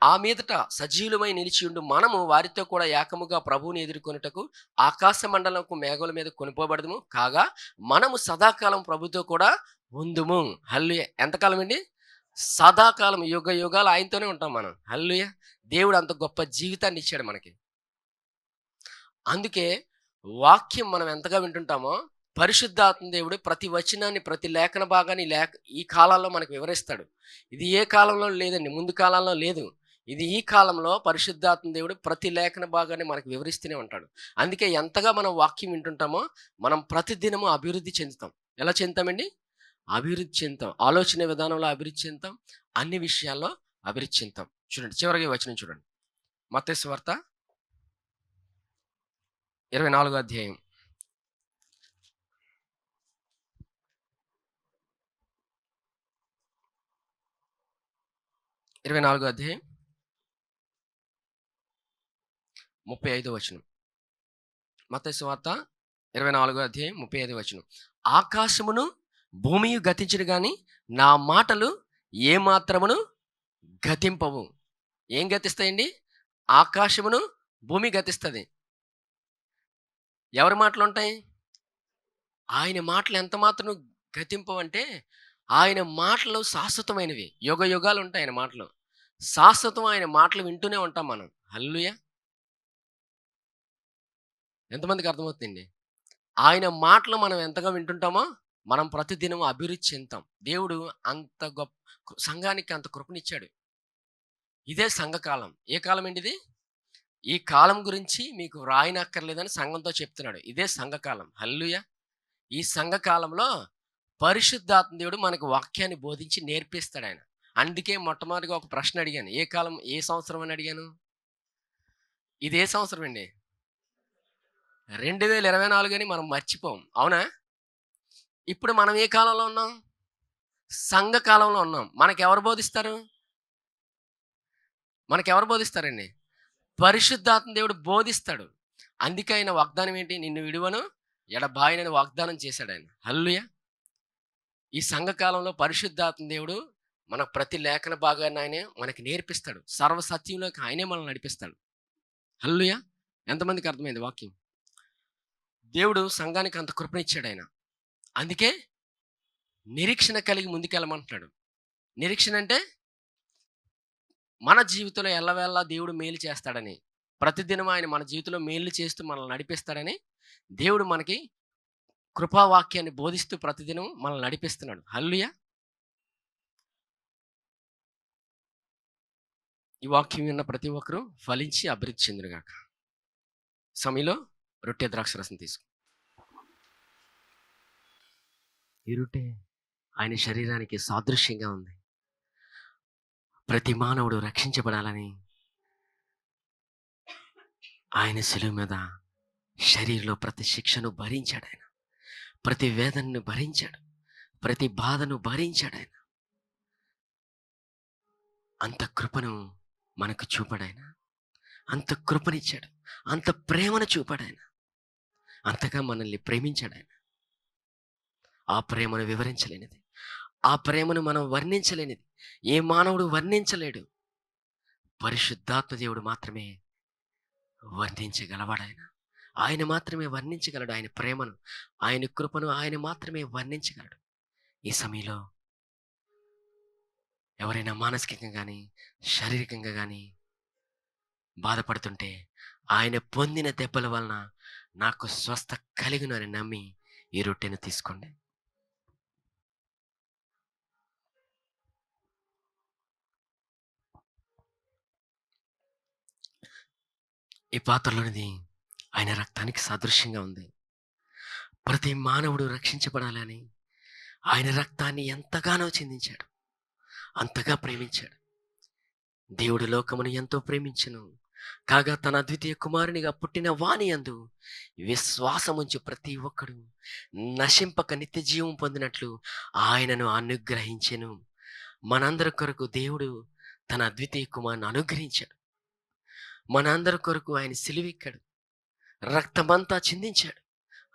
ఆ మీదట సజీవులమై నిలిచియుండు మనము వారితో కూడా ఏకముగా ప్రభువుని ఎదుర్కొనుటకు ఆకాశ మండలంకు మేఘముల మీద కొనిపోబడదుము. కాగా మనము సదాకాలం ప్రభుతో కూడా ఉందుము. హల్లెలూయా! ఎంతకాలం అండి? సదాకాలం, యుగ యుగాలు ఆయనతోనే ఉంటాం మనం. హల్లెలూయా! దేవుడు అంత గొప్ప జీవితాన్ని ఇచ్చాడు మనకి. అందుకే వాక్యం మనం ఎంతగా వింటుంటామో పరిశుద్ధాత్మ దేవుడు ప్రతి వచనాన్ని, ప్రతి లేఖన భాగాన్ని ఈ కాలాల్లో మనకు వివరిస్తాడు. ఇది ఏ కాలంలో లేదండి, ముందు కాలంలో లేదు. ఇది ఈ కాలంలో పరిశుద్ధాత్మ దేవుడు ప్రతి లేఖన భాగాన్ని మనకు వివరిస్తూనే ఉంటాడు. అందుకే ఎంతగా మనం వాక్యం వింటుంటామో మనం ప్రతిదినము అభివృద్ధి చెందుతాం. ఎలా చెందుతామండి? అభివృద్ధి చెందుతాం. ఆలోచన విధానంలో అభివృద్ధి చెందుతాం. అన్ని విషయాల్లో అభివృద్ధి చెందుతాం. చూడండి చివరగా ఈ వచనం చూడండి. మత్తయి సువార్త 24వ అధ్యాయం. 24వ అధ్యాయం 35వ వచనం. మత్తయి సువార్త 24వ అధ్యాయం 35వ వచనం. ఆకాశమును భూమియు గతించును గాని నా మాటలు ఏ మాత్రమును గతింపవు. ఏం గతిస్తాయండి? ఆకాశమును భూమి గతిస్తుంది. ఎవరి మాటలు ఉంటాయి? ఆయన మాటలు ఎంత మాత్రం గతింపవంటే ఆయన మాటలు శాశ్వతమైనవి. యుగ యుగాలు ఉంటాయి ఆయన మాటలు. శాశ్వతం ఆయన మాటలు వింటూనే ఉంటాం మనం. హల్లెలూయా! ఎంతమందికి అర్థమవుతుందండి? ఆయన మాటలు మనం ఎంతగా వింటుంటామో మనం ప్రతిదినం అభివృద్ధి చెందుతాం. దేవుడు అంత గొప్ప సంఘానికి అంత కృపనిచ్చాడు. ఇదే సంఘకాలం. ఏ కాలం అండి ఇది? ఈ కాలం గురించి మీకు వ్రాయనక్కర్లేదని సంఘంతో చెప్తున్నాడు. ఇదే సంఘకాలం. హల్లెలూయా! ఈ సంఘకాలంలో పరిశుద్ధాత్మ దేవుడు మనకు వాక్యాన్ని బోధించి నేర్పిస్తాడు ఆయన. అందుకే మొట్టమొదటిగా ఒక ప్రశ్న అడిగాను. ఏ కాలం, ఏ సంవత్సరం అని అడిగాను? ఇది ఏ సంవత్సరం అండి? 2024 అని మనం మర్చిపోం. అవునా? ఇప్పుడు మనం ఏ కాలంలో ఉన్నాం? సంఘ కాలంలో ఉన్నాం. మనకెవరు బోధిస్తారు? మనకెవరు బోధిస్తారండి? పరిశుద్ధాత్మ దేవుడు బోధిస్తాడు. అందుకే ఆయన వాగ్దానం ఏంటి? నిన్ను విడువను ఎడబాయనని వాగ్దానం చేశాడు ఆయన. హల్లెలూయా! ఈ సంఘకాలంలో పరిశుద్ధాత్మ దేవుడు మనకు ప్రతి లేఖన భాగాన్ని ఆయనే మనకి నేర్పిస్తాడు. సర్వ సత్యంలోకి ఆయనే మనల్ని నడిపిస్తాడు. హల్లెలూయా! ఎంతమందికి అర్థమైంది వాక్యం? దేవుడు సంఘానికి అంత కృపనిచ్చాడు ఆయన. అందుకే నిరీక్షణ కలిగి ముందుకెళ్ళమంటున్నాడు. నిరీక్షణ అంటే మన జీవితంలో ఎల్లవేళలా దేవుడు మేలు చేస్తాడని, ప్రతిదినం ఆయన మన జీవితంలో మేలు చేస్తూ మనల్ని నడిపిస్తాడని దేవుడు మనకి కృపావాక్యాన్ని బోధిస్తూ ప్రతిదినం మనల్ని నడిపిస్తున్నాడు. హల్లెలూయా! ఈ వాక్యం విన్న ప్రతి ఒక్కరూ ఫలించి అభివృద్ధి చెందునుగాక. సమయంలో రొట్టె ద్రాక్షరసం తీసుకో. ఈ రొట్టె ఆయన శరీరానికి సాదృశ్యంగా ఉంది. ప్రతి మానవుడు రక్షించబడాలని ఆయన శిలువ మీద శరీరంలో ప్రతి శిక్షను భరించాడు ఆయన. ప్రతి వేదనను భరించాడు. ప్రతి బాధను భరించాడు ఆయన. అంత కృపను మనకు చూపాడు ఆయన. అంత కృపనిచ్చాడు. అంత ప్రేమను చూపాడు ఆయన. అంతగా మనల్ని ప్రేమించాడు ఆయన. ఆ ప్రేమను వివరించలేనిది, ఆ ప్రేమను మనం వర్ణించలేనిది, ఏ మానవుడు వర్ణించలేడు. పరిశుద్ధాత్మ దేవుడు మాత్రమే వర్ణించగలవాడు ఆయన. ఆయన మాత్రమే వర్ణించగలడు ఆయన ప్రేమను, ఆయన కృపను ఆయన మాత్రమే వర్ణించగలడు. ఈ సమయంలో ఎవరైనా మానసికంగా కానీ శారీరకంగా కానీ బాధపడుతుంటే ఆయన పొందిన దెబ్బల వలన నాకు స్వస్థ కలిగును అని నమ్మి ఈ రొట్టెను తీసుకోండి. ఈ పాత్రలోనిది ఆయన రక్తానికి సాదృశ్యంగా ఉంది. ప్రతి మానవుడు రక్షించబడాలని ఆయన రక్తాన్ని ఎంతగానో చిందించాడు, అంతగా ప్రేమించాడు. దేవుడు లోకమును ఎంతో ప్రేమించెను, కాగా తన అద్వితీయ కుమారునిగా పుట్టిన వాని యందు విశ్వాసముంచు ప్రతి ఒక్కడు నశింపక నిత్య జీవం పొందినట్లు ఆయనను అనుగ్రహించెను. మనందరి కొరకు దేవుడు తన అద్వితీయ కుమారుని అనుగ్రహించాడు. మనందరి కొరకు ఆయన సిలువెక్కాడు, రక్తమంతా చిందించాడు.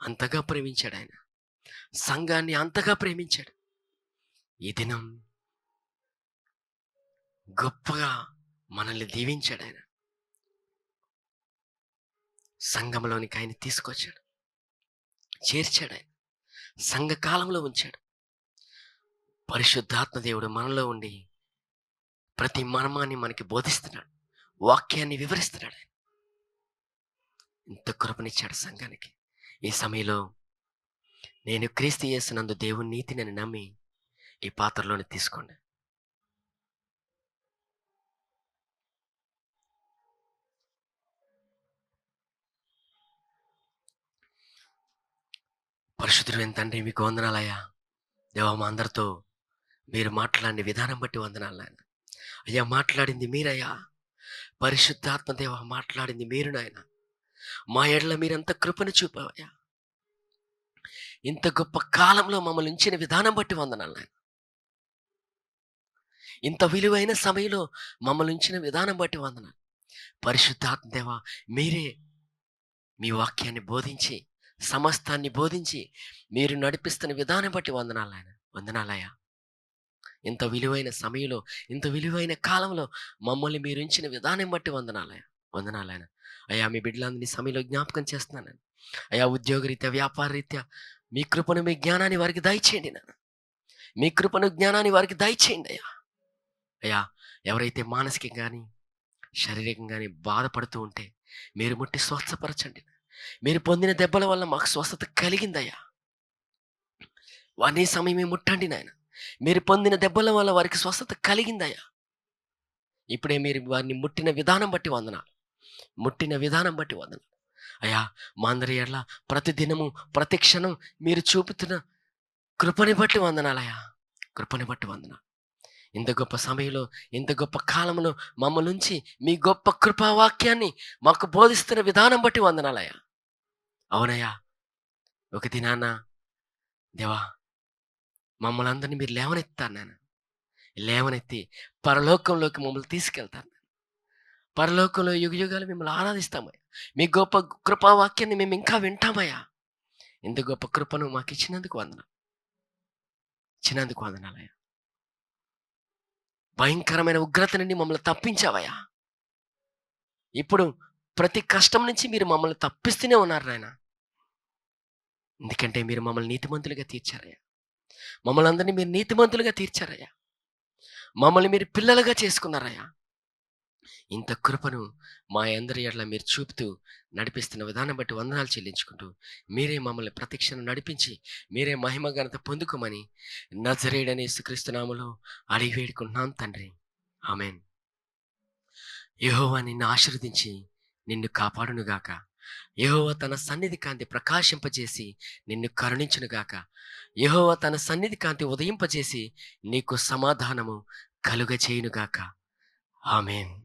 అంతగా ప్రేమించాడు ఆయన. సంఘాన్ని అంతగా ప్రేమించాడు. ఈ దినం గొప్పగా మనల్ని దీవించాడు ఆయన. సంఘంలోనికి ఆయన తీసుకొచ్చాడు, చేర్చాడు ఆయన, సంఘకాలంలో ఉంచాడు. పరిశుద్ధాత్మ దేవుడు మనలో ఉండి ప్రతి మర్మాన్ని మనకి బోధిస్తున్నాడు, వాక్యాన్ని వివరిస్తున్నాడు. ఆయన ఇంత కృపనిచ్చాడు సంఘానికి. ఈ సమయంలో నేను క్రీస్తు యేసునందు దేవుని నీతిని నమ్మి ఈ పాత్రలోని తీసుకోండి. పరిశుద్ధుడైన తండ్రి మీకు వందనాలయ్యా. దేవా మా అందరితో మీరు మాట్లాడిన విధానం బట్టి వందనాలు నాయన. అయ్యా మాట్లాడింది మీరయ్యా. పరిశుద్ధాత్మ దేవ మాట్లాడింది మీరు నాయన. మా ఎడల మీరెంత కృపను చూపావయ్యా. ఇంత గొప్ప కాలంలో మమ్మల్ని ఉంచిన విధానం బట్టి వందనాలు నాయన. ఇంత విలువైన సమయంలో మమ్మల్ని ఉంచిన విధానం బట్టి వందనాలు. పరిశుద్ధాత్మ దేవ మీరే మీ వాక్యాన్ని బోధించి సమస్తాన్ని బోధించి మీరు నడిపిస్తున్న విధానం బట్టి వందనాలు నాయన. వందనాలయ్యా. ఇంత విలువైన సమయంలో ఇంత విలువైన కాలంలో మమ్మల్ని మీరు ఉంచిన విధానం బట్టి వందనాలయ్యా. వందనాలయన. అయ్యా మీ బిడ్డలందరినీ సమయంలో జ్ఞాపకం చేస్తున్నాను. అయ్యా ఉద్యోగరీత్యా వ్యాపార రీత్యా మీ కృపను మీ జ్ఞానాన్ని వారికి దయచేయండి నాన్న. మీ కృపను జ్ఞానాన్ని వారికి దయచేయండి అయ్యా. అయ్యా ఎవరైతే మానసికంగా కానీ శారీరకంగా కానీ బాధపడుతూ ఉంటే మీరు ముట్టి స్వస్థపరచండి. మీరు పొందిన దెబ్బల వల్ల మాకు స్వస్థత కలిగిందయ్యా. వారిని సమయమే ముట్టండి నాయన. మీరు పొందిన దెబ్బల వల్ల వారికి స్వస్థత కలిగిందయ్యా. ఇప్పుడే మీరు వారిని ముట్టిన విధానం బట్టి వందనాలు. ముట్టిన విధానం బట్టి వందనాలు అయ్యా. మా అందరి ఎడల ప్రతి దినము ప్రతి క్షణం మీరు చూపుతున్న కృపని బట్టి వందనాలయ్యా. కృపని బట్టి వందనాలు. ఇంత గొప్ప సమయంలో ఇంత గొప్ప కాలంలో మమ్మల్ని నుంచి మీ గొప్ప కృపావాక్యాన్ని మాకు బోధిస్తున్న విధానం బట్టి వందనాలయ్యా. అవునయ్యా. ఒక దినాన్న దేవా మమ్మల్ని అందరినీ మీరు లేవనెత్తారు నాన్న. లేవనెత్తి పరలోకంలోకి మమ్మల్ని తీసుకెళ్తాను. పరలోకంలో యుగయుగాలు మిమ్మల్ని ఆరాధిస్తామయ్యా. మీ గొప్ప కృపావాక్యాన్ని మేము ఇంకా వింటామయ్యా. ఇంత గొప్ప కృపను మాకు ఇచ్చినందుకు వందనాలయ్యా. భయంకరమైన ఉగ్రత నుండి మమ్మల్ని తప్పించావయ్యా. ఇప్పుడు ప్రతి కష్టం నుంచి మీరు మమ్మల్ని తప్పిస్తూనే ఉన్నారు నాయన. ఎందుకంటే మీరు మమ్మల్ని నీతిమంతులుగా తీర్చారయ్యా. మమ్మల్ని అందరినీ మీరు నీతిమంతులుగా తీర్చారయ్యా. మమ్మల్ని మీరు పిల్లలుగా చేసుకున్నారయ్యా. ఇంత కృపను మా అందరి ఎడల మీరు చూపుతూ నడిపిస్తున్న విధానం బట్టి వందనాలు చెల్లించుకుంటూ మీరే మమ్మల్ని ప్రతిక్షణం నడిపించి మీరే మహిమ ఘనత పొందుకోమని నజరేయుడైన యేసుక్రీస్తు నామములో అడిగి వేడుకుంటున్నాం తండ్రి. ఆమేన్. యెహోవా నిన్ను ఆశీర్వదించి నిన్ను కాపాడునుగాక. యెహోవా తన సన్నిధి కాంతి ప్రకాశింపజేసి నిన్ను కరుణించునుగాక. యెహోవా తన సన్నిధి కాంతి ఉదయింపజేసి నీకు సమాధానము కలుగజేయునుగాక. ఆమేన్.